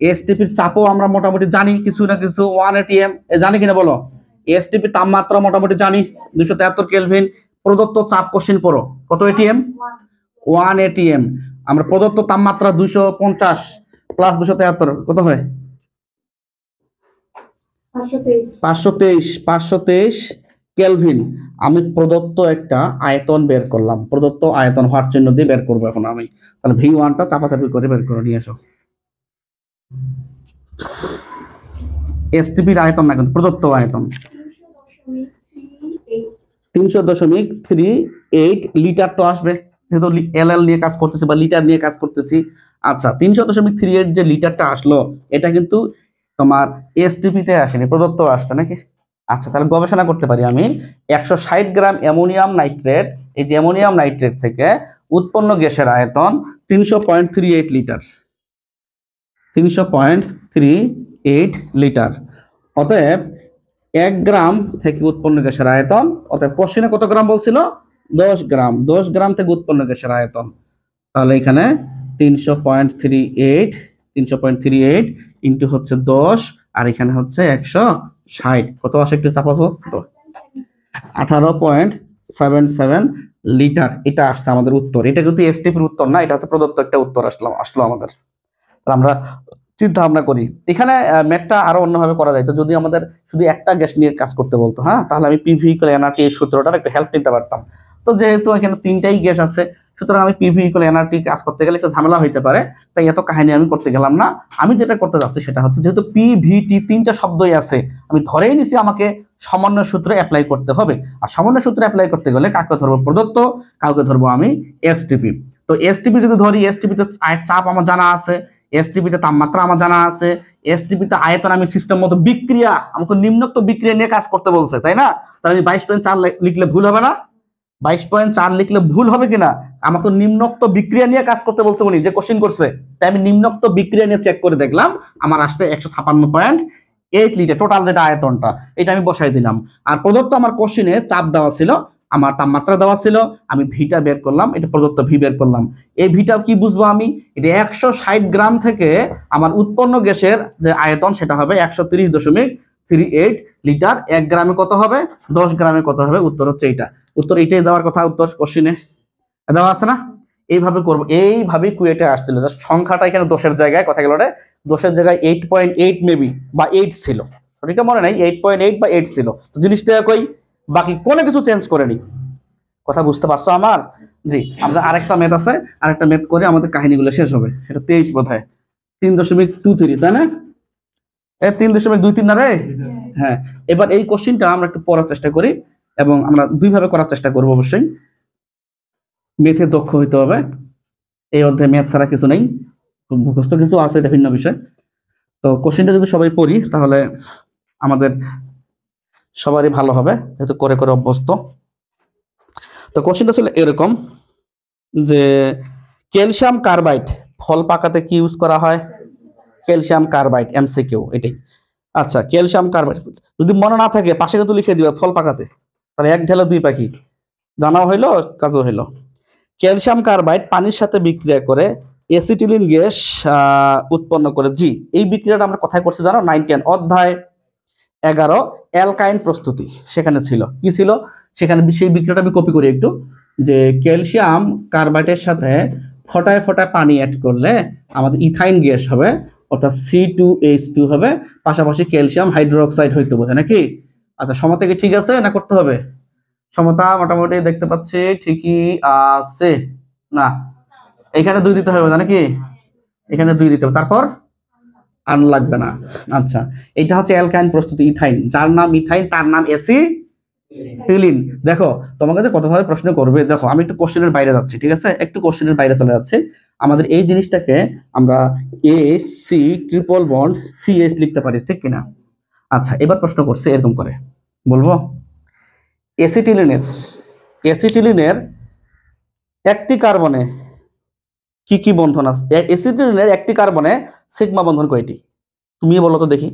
এসটিপির চাপও আমরা মোটামুটি জানি কিছু না কিছু, 1 atm, জানি কিনা বলো? এসটিপির তাপমাত্রা মোটামুটি জানি 273 কেলভিন। প্রদত্ত চাপ কোশ্চেন পড়ো, কত atm? 1 atm। আমরা প্রদত্ত তাপমাত্রা 250 প্লাস 273 কত হয়? 523 কেলভিন। আমি প্রদত্ত একটা আয়তন বের করলাম, প্রদত্ত আয়তন হওয়ার চিহ্ন দিয়ে বের করবো এখন আমি। তাহলে V1টা চাপাচাপি করে বের করে নিয়ে আসো। এসটিপির আয়তন না, কিন্তু প্রদত্ত আয়তন 300.38 লিটার তো আসবে, যেহেতু এলএল নিয়ে কাজ করতেছি বা লিটার নিয়ে কাজ করতেছি। আচ্ছা 300.38 যে লিটারটা আসলো, এটা কিন্তু তোমার এসটিপি তে আসেনি, প্রদত্ত আসছে নাকি? আচ্ছা তাহলে গবেষণা করতে পারি আমি, 160 গ্রাম অ্যামোনিয়াম নাইট্রেট, এই যে অ্যামোনিয়াম নাইট্রেট থেকে উৎপন্ন গ্যাসের আয়তন 300.38 লিটার, 300.38 লিটার। অতএব 1 গ্রাম থেকে উৎপন্ন গ্যাসের আয়তন, অতএব কোশ্চেনে কত গ্রাম বলছিল? 10 গ্রাম। 10 গ্রাম থেকে উৎপন্ন গ্যাসের আয়তন, তাহলে এখানে 300.38 ইন্টু হচ্ছে 10, আর এখানে হচ্ছে 160, কত আসে একটু চাপাবো, 18.77 লিটার। এটা আসছে আমাদের উত্তর। এটা কিন্তু এসটিপির উত্তর না, এটা হচ্ছে প্রদত্ত একটা উত্তর আসলো আমাদের। তাহলে আমরা চিন্তা ভাবনা করি, এখানে ম্যাথটা আরো অন্যভাবে করা যায়। তো যদি আমাদের শুধু একটা গ্যাস নিয়ে কাজ করতে বলতো, হ্যাঁ, তাহলে আমি পিভি ইকুয়াল এনআরটি এই সূত্রটার একটু হেল্প নিতে পারতাম। তো যেহেতু এখানে তিনটাই গ্যাস আছে, সুতরাং আমি পিভি ইকুয়াল এনআরটি কাজ করতে গেলে একটু ঝামেলা হইতে পারে, তাই এত কাহিনী আমি করতে গেলাম না। আমি যেটা করতে যাচ্ছি সেটা হচ্ছে, যেহেতু পিভিটি তিনটা শব্দই আছে, আমি ধরেই নিছি আমাকে সমন্বয় সূত্র অ্যাপ্লাই করতে হবে। আর সমন্বয় সূত্র অ্যাপ্লাই করতে গেলে কাকে ধরবো? প্রদত্ত। কাউকে ধরবো আমি এসটিপি। তো এসটিপি যদি ধরি, এসটিপিতে চাপ আমার জানা আছে, এসটিপিতে তাপমাত্রা আমার জানা আছে, এসটিপিতে আয়তন, আমি সিস্টেম মতো বিক্রিয়া, আমাকে নিম্নোক্ত বিক্রিয়া নিয়ে কাজ করতে বলছে, তাই না? তাহলে আমি 22.4 লিখলে ভুল হবে না? 22.4 লিখলে ভুল হবে কিনা? আমাকে তো নিম্নোক্ত বিক্রিয়া নিয়ে কাজ করতে বলছে উনি যে কোশ্চেন করছে, তাই আমি নিম্নোক্ত বিক্রিয়া নিয়ে চেক করে দেখলাম, আমার আসছে 156.8 লিটার টোটাল যেটা আয়তনটা, এটা আমি বসাই দিলাম। আর প্রদত্ত আমার কোশ্চেনে চাপ দেওয়া ছিল, আমার তাপমাত্রা দেওয়া ছিল, আমি ভিটা বের করলাম, এটা প্রদত্ত ভি বের করলাম। এই ভিটা কি বুঝবো আমি? এটা 160 গ্রাম থেকে আমার উৎপন্ন গ্যাসের যে আয়তন সেটা হবে 130.38 লিটার। 1 গ্রামে কত হবে? 10 গ্রামে কত হবে? উত্তর হচ্ছে এইটা। উত্তর এইটাই দেওয়ার কথা, উত্তর কোশ্চেনে দেওয়া আছে না? এইভাবে করবো, এইভাবেই কুয়েটে আসছিল। জাস্ট সংখ্যাটা এখানে দোষের জায়গায়, কথা গেল রে, দোষের জায়গায় 8.8 মেবি বা 8 ছিল, সঠিকটা মনে নাই, 8.8 বা 8 ছিল। তো জিনিসটা কই, বাকি কোনো কিছু চেঞ্জ করেনি। কথা বুঝতে পারছো আমার? জি, আমাদের আরেকটা ম্যাথ আছে, আরেকটা ম্যাথ করে আমাদের কাহিনীগুলো শেষ হবে। সেটা 23 বোধহয়, 3.23, তাই না? 3.23 না রে? হ্যাঁ। এবার এই কোশ্চেনটা আমরা একটু পড়ার চেষ্টা করি, এবং আমরা দুইভাবে করার চেষ্টা করবো। অবশ্যই ম্যাথে দক্ষ হইতে হবে, এই অধ্যায়ে ম্যাথ ছাড়া কিছু নেই, মুখস্থ কিছু আছে, এটা ভিন্ন বিষয়। তো কোশ্চেনটা যদি সবাই পড়ি তাহলে আমাদের সবারই ভালো হবে, যেহেতু করে করে অভ্যস্ত। তো কোশ্চেনটা ছিল এরকম যে, ক্যালসিয়াম কার্বাইড ফল পাকাতে কি ইউজ করা হয়? ক্যালসিয়াম কার্বাইড, এমসিকিউ এটাই। আচ্ছা, ক্যালসিয়াম কার্বাইড যদি মনে না থাকে পাশে কিন্তু লিখে দিবে ফল পাকাতে, তাহলে এক ঢেলে দুই পাখি, জানাও হইলো কাজও হইলো। ক্যালসিয়াম কার্বাইড পানির সাথে বিক্রিয়া করে অ্যাসিটিলিন গ্যাস উৎপন্ন করে। জি, এই বিক্রিয়াটা আমরা কোথায় করছি জানো? 9-10 অধ্যায় 11 অ্যালকাইন প্রস্তুতি, সেখানে ছিল। কি ছিল সেখানে? সেই বিক্রিয়াটা আমি কপি করি একটু, যে ক্যালসিয়াম কার্বাইডের সাথে ফটায় ফটায় পানি অ্যাড করলে আমাদের ইথাইন গ্যাস হবে, অর্থাৎ C2H2 হবে, পাশাপাশি ক্যালসিয়াম হাইড্রোক্সাইড হইতে বোঝে নাকি? আচ্ছা, সমতা কি ঠিক আছে না করতে হবে? সমতা মোটামুটি দেখতে পাচ্ছি ঠিকই আছে না? এখানে 2 দিতে হবে নাকি? এখানে 2 দিতে হবে, তারপর আর লাগবে না। আচ্ছা, এটা হচ্ছে অ্যালকাইন প্রস্তুতি, ইথাইন, যার নাম ইথাইন তার নাম অ্যাসিটিলিন। দেখো তোমাকে কতভাবে প্রশ্ন করবে, দেখো আমি একটু কোশ্চেনের বাইরে যাচ্ছি, ঠিক আছে? একটু কোশ্চেনের বাইরে চলে যাচ্ছে। আমাদের এই জিনিসটাকে আমরা AC ট্রিপল বন্ড CH লিখতে পারি, ঠিক কিনা? আচ্ছা, এবার প্রশ্ন করছে এরকম করে, বলবো অ্যাসিটিলিনের একটি কার্বনে কি কি বন্ধন আছে? অ্যাসিটিলিনের একটি কার্বনে সিগমা বন্ধন কয়টি? তুমি বলো তো দেখি।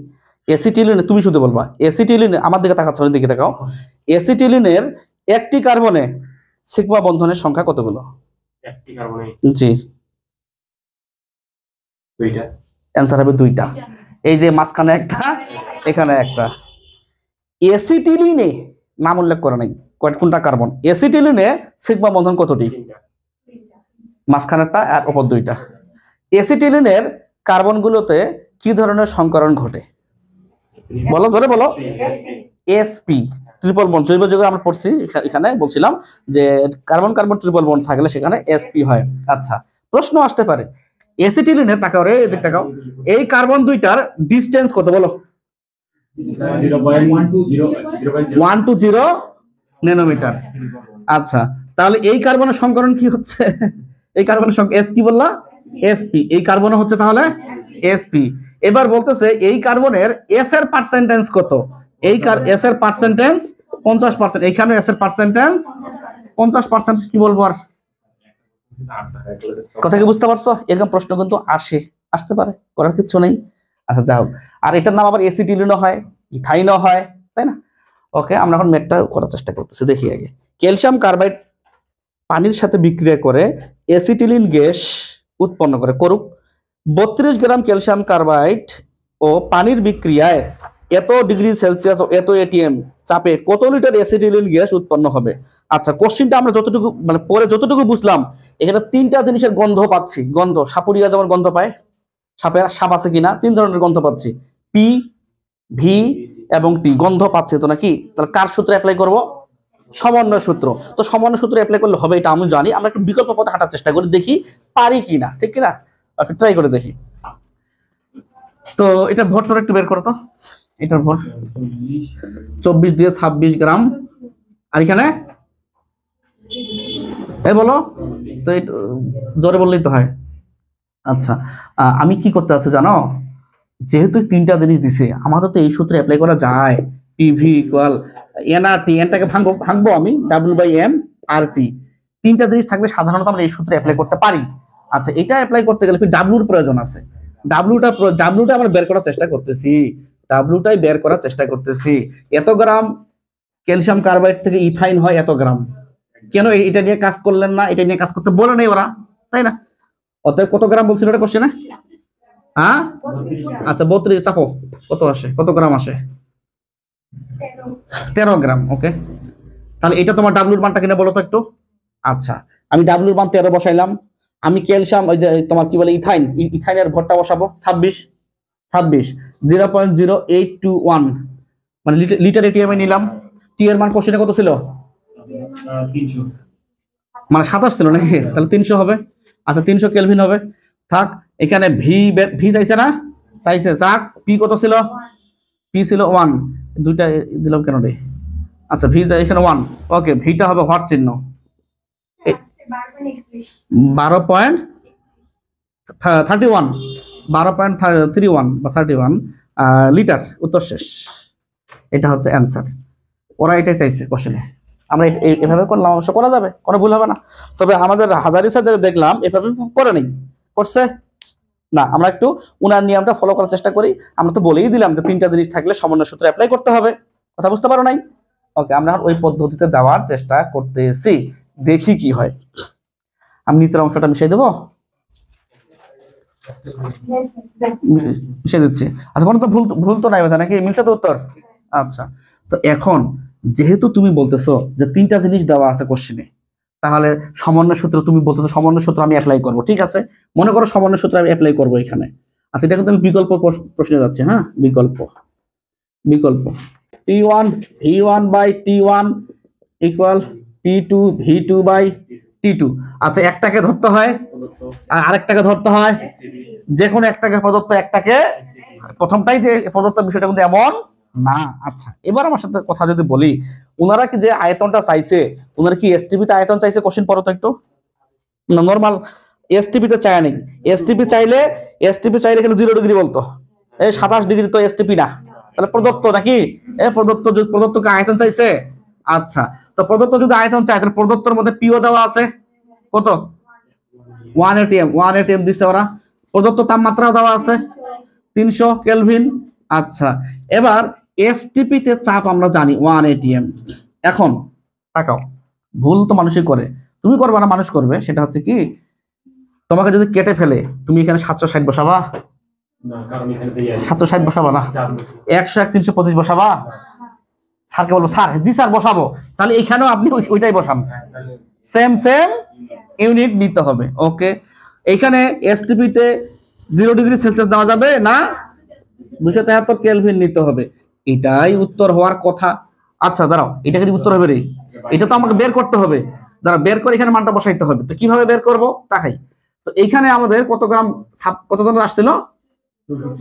অ্যাসিটিলিনে, তুমি শুধু বলবা অ্যাসিটিলিনে, আমার দিকে তাকাচ্ছ, আমার দিকে তাকাও। অ্যাসিটিলিনের একটি কার্বনে সিগমা বন্ধনের সংখ্যা কতগুলো? একটি কার্বনে জি, 2টা। অ্যান্সার হবে 2টা। এই যে মাঝখানে একটা, এখানে একটা। অ্যাসিটিলিনে নাম উল্লেখ করে নাই কোনটা কার্বন। অ্যাসিটিলিনে সিগমা বন্ধন কতটি? 3টা। মাঝখানেরটা আর উপর 2টা। অ্যাসিটিলিনের কার্বনগুলোতে কি ধরনের সংকরণ ঘটে? বলো, জোরে বলো। SP ট্রিপল বন্ড, জৈব যৌগে আমরা পড়ছি, এখানে বলছিলাম যে কার্বন কার্বন ট্রিপল বন্ড থাকলে সেখানে SP হয়। আচ্ছা, প্রশ্ন আসতে পারে অ্যাসিটিলিনের, তাকাও রে এদিক তাকাও, এই কার্বন 2টার ডিসটেন্স কত বলো? 120 ন্যানোমিটার। আচ্ছা, তাহলে এই কার্বনের সংকরণ কি হচ্ছে? এই কার্বনের সংখ্যা S কি বললা? SP। এই কার্বনে হচ্ছে তাহলে SP। এবার বলতেছে এই কার্বনের S এর পার্সেন্টেজ কত? এই S এর পার্সেন্টেজ 50%, এইখানে S এর পার্সেন্টেজ 50%। কি বলবো আর, কথা কি বুঝতে পারছো? এরকম প্রশ্ন কিন্তু আসে, আসতে পারে, করার কিছু নেই। আচ্ছা যাই হোক, আর এটার নাম আবার এসিটিলিনও হয়, ইথাইনও হয়, তাই না? ওকে, আমরা এখন ম্যাথটা করার চেষ্টা করতেছি, দেখি আগে। ক্যালসিয়াম কার্বাইড পানির সাথে বিক্রিয়া করে অ্যাসিটিলিন গ্যাস উৎপন্ন করে, করুক। 32 গ্রাম ক্যালসিয়াম কার্বাইড ও পানির বিক্রিয়ায় এত ডিগ্রি সেলসিয়াস ও এত এটিএম চাপে কত লিটার অ্যাসিটিলিন গ্যাস উৎপন্ন হবে? আচ্ছা, কোশ্চেনটা আমরা যতটুকু মানে পরে যতটুকু বুঝলাম, এখানে তিনটা জিনিসের গন্ধ পাচ্ছি। গন্ধ, সাপুরিয়া যেমন গন্ধ পায়, সাপ আছে কিনা, তিন ধরনের গন্ধ পাচ্ছি, পি, ভি এবং টি, গন্ধ পাচ্ছি তো নাকি? তাহলে কার সূত্র অ্যাপ্লাই করব? সমন্বয় সূত্র। তো সমন্বয় সূত্র অ্যাপ্লাই করলে হবে, এটা আমি জানি। আমরা একটু বিকল্প পথে হাঁটার চেষ্টা করি, দেখি পারি কিনা, ঠিক কিনা? ওকে, ট্রাই করে দেখি। তো এটা ভরটা একটু বের করো তো, এটার ভর 24 দিয়ে 26 গ্রাম, আর এখানে বলো তো, জোরে বললেই তো হয়। আচ্ছা, আমি কি করতে আছি জানো? যেহেতু তিনটা জিনিস দিছে, আমাদের তো এই সূত্রে অ্যাপ্লাই করা যায়। পিভি ইকুয়াল এনআরটি, এনটাকে ভাঙবো আমি W/M RT। তিনটা জিনিস থাকলে সাধারণত আমরা এই সূত্রে অ্যাপ্লাই করতে পারি। আচ্ছা, এটা অ্যাপ্লাই করতে গেলে ডাব্লুর প্রয়োজন আছে। ডাব্লুটা আমরা বের করার চেষ্টা করতেছি, ডাব্লুটাই বের করার চেষ্টা করতেছি। এত গ্রাম ক্যালসিয়াম কার্বাইড থেকে ইথাইন হয় এত গ্রাম। কেন এটা নিয়ে কাজ করলেন না? এটা নিয়ে কাজ করতে বলে নেই ওরা, তাই না? অতএব কত গ্রাম বলছিল এটা কোশ্চেনে? হ্যাঁ, আচ্ছা 32 চাপো, কত আসে, কত গ্রাম আসে? 13 গ্রাম। ওকে, তাহলে এটা তোমার ডাব্লুর মানটা কিনা বলো তো একটু। আচ্ছা, আমি ডাব্লুর মান 13 বসাইলাম। আমি ক্যালসিয়াম, ওই যে তোমার কি বলে ইথাইনের ভরটা বসাবো 26, 0.0821 মানে লিটার এটিএম এ নিলাম। টি এর মান কোশ্চেনে কত ছিল? 300, মানে 27 ছিল নাকি? তাহলে 300 হবে। আচ্ছা, 300 কেলভিন হবে। থাক, এখানে ভি চাইছে না? চাইছে, যাক। পি কত ছিল? পি ছিল 1, দুইটা দিলাম কেন রে? আচ্ছা, ভি এখানে 1। ওকে, ভিটা হবে হট চিহ্ন, 12.31, 12.31 বা 31 লিটার। উত্তর শেষ, এটা হচ্ছে অ্যান্সার। ওরা এটাই চাইছে কোশ্চেনে। আমরা এভাবে করলাম, অবশ্য করা যাবে, কোনো ভুল হবে না। তবে আমাদের হাজারি স্যার দেখলাম এভাবে করে নেই, করছে না। আমরা একটু উনার নিয়মটা ফলো করার চেষ্টা করি। আমরা তো বলেই দিলাম যে তিনটা জিনিস থাকলে সমন্বয় সূত্র অ্যাপ্লাই করতে হবে, কথা বুঝতে পারো নাই? ওকে, আমরা ওই পদ্ধতিতে যাওয়ার চেষ্টা করতেছি, দেখি কি হয়। আমি নিচের অংশটা মিশিয়ে দেবো, মিশিয়ে দিচ্ছি। আচ্ছা, কোনো তো ভুল তো নাই নাকি? মিলছে তো উত্তর? আচ্ছা, তো এখন যেহেতু তুমি বলতেছো যে তিনটা জিনিস দেওয়া আছে কোশ্চেনে, তাহলে সমন্বয় সূত্র তুমি বলতেছো, সমন্বয় সূত্র আমি অ্যাপ্লাই করব, ঠিক আছে? মনে করো সমন্বয় সূত্র আমি অ্যাপ্লাই করব এখানে। আচ্ছা, এটা কিন্তু আমি বিকল্প প্রশ্নে যাচ্ছি। হ্যাঁ, বিকল্প T1 V1/T1 equal P2 V2/T2। আচ্ছা, একটাকে ধরতে হয় আর আরেকটাকে ধরতে হয়, যে কোনো একটাকে প্রদত্ত, একটাকে প্রথমটাই যে প্রদত্ত, বিষয়টা কিন্তু এমন না। আচ্ছা, এবার আমার সাথে কথা যদি বলি, ওনারা কি যে আয়তনটা চাইছে, ওনারা কি এসটিপিতে আয়তন চাইছে? কোশ্চেন পড়ো তো একটু। নরমাল এসটিপিতে চায় নেই। এসটিপি চাইলে এখানে 0 ডিগ্রি বলতো, এই 27 ডিগ্রি তো এসটিপি না, তাহলে প্রদত্ত নাকি? প্রদত্তকে আয়তন চাইছে। আচ্ছা, তো প্রদত্ত যদি আয়তন চায়, তাহলে প্রদত্তর মধ্যে পিও দেওয়া আছে কত? 1 এটিএম দিচ্ছে ওরা। প্রদত্ত তাপমাত্রা দেওয়া আছে 300 কেলভিন। আচ্ছা, এবার এসটিপি তে চাপ আমরা জানি 1 এটিএম। এখন তাকাও, ভুল তো মানুষই করে, তুমি করবে না, মানুষ করবে। সেটা হচ্ছে কি, তোমাকে যদি কেটে ফেলে, তুমি এখানে 760 বসাবা? না, কারণ এখানে দিয়ে 760 বসাবা না, 101 325 বসাবা? স্যারকে বলবো, স্যার জি স্যার বসাবো, তাহলে এখানেও আপনি ওইটাই বসান, সেম ইউনিট নিতে হবে। ওকে, এইখানে এসটিপি তে 0 ডিগ্রি সেলসিয়াস দেওয়া যাবে না, 273 কেলভিন নিতে হবে। এটাই উত্তর হওয়ার কথা। আচ্ছা দাঁড়াও, এটা কি উত্তর হবে রে? এটা তো আমাকে বের করতে হবে। দাঁড়া, বের করে এখানে মানটা বসাইতে হবে। তো কিভাবে বের করব তাকাই। তো এইখানে আমাদের কত গ্রাম, কত গ্রাম আসছিল?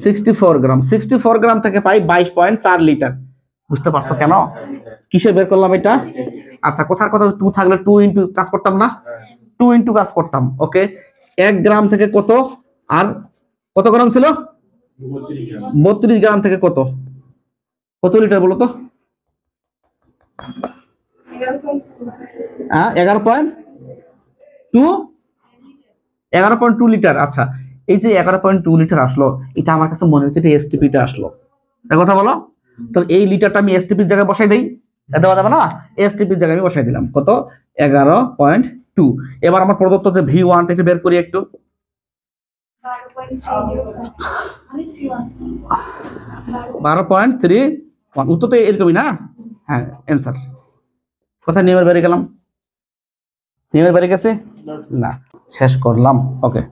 64 গ্রাম। 64 গ্রাম থেকে পাই 22.4 লিটার। বুঝতে পারছো কেন কিসে বের করলাম এটা? আচ্ছা, কোথার কথা 2 থাকলে 2 ইনটু কাজ করতাম না? 2 ইনটু কাজ করতাম। ওকে, 1 গ্রাম থেকে কত, আর কত গ্রাম ছিল? 32 গ্রাম থেকে কত লিটার বলো তো? 11.2 লিটার। আচ্ছা, এই যে 11.2 লিটার আসলো, এটা আমার কাছে মনে হচ্ছে এটা এসটিপিতে আসলো। এক কথা বলো, তাহলে এই লিটারটা আমি এসটিপির জায়গায় বসাই দেই, দেওয়া যাবে না? এসটিপির জায়গায় আমি বসাই দিলাম কত 11.2। এবার আমার প্রদত্ত যে V1 থেকে বের করি একটু, 12.31। উত্তর তো এরকমই না? হ্যাঁ, অ্যান্সার কোথায় নিয়মের বাইরে গেলাম? নিয়মের বাইরে গেছে না, শেষ করলাম। ওকে।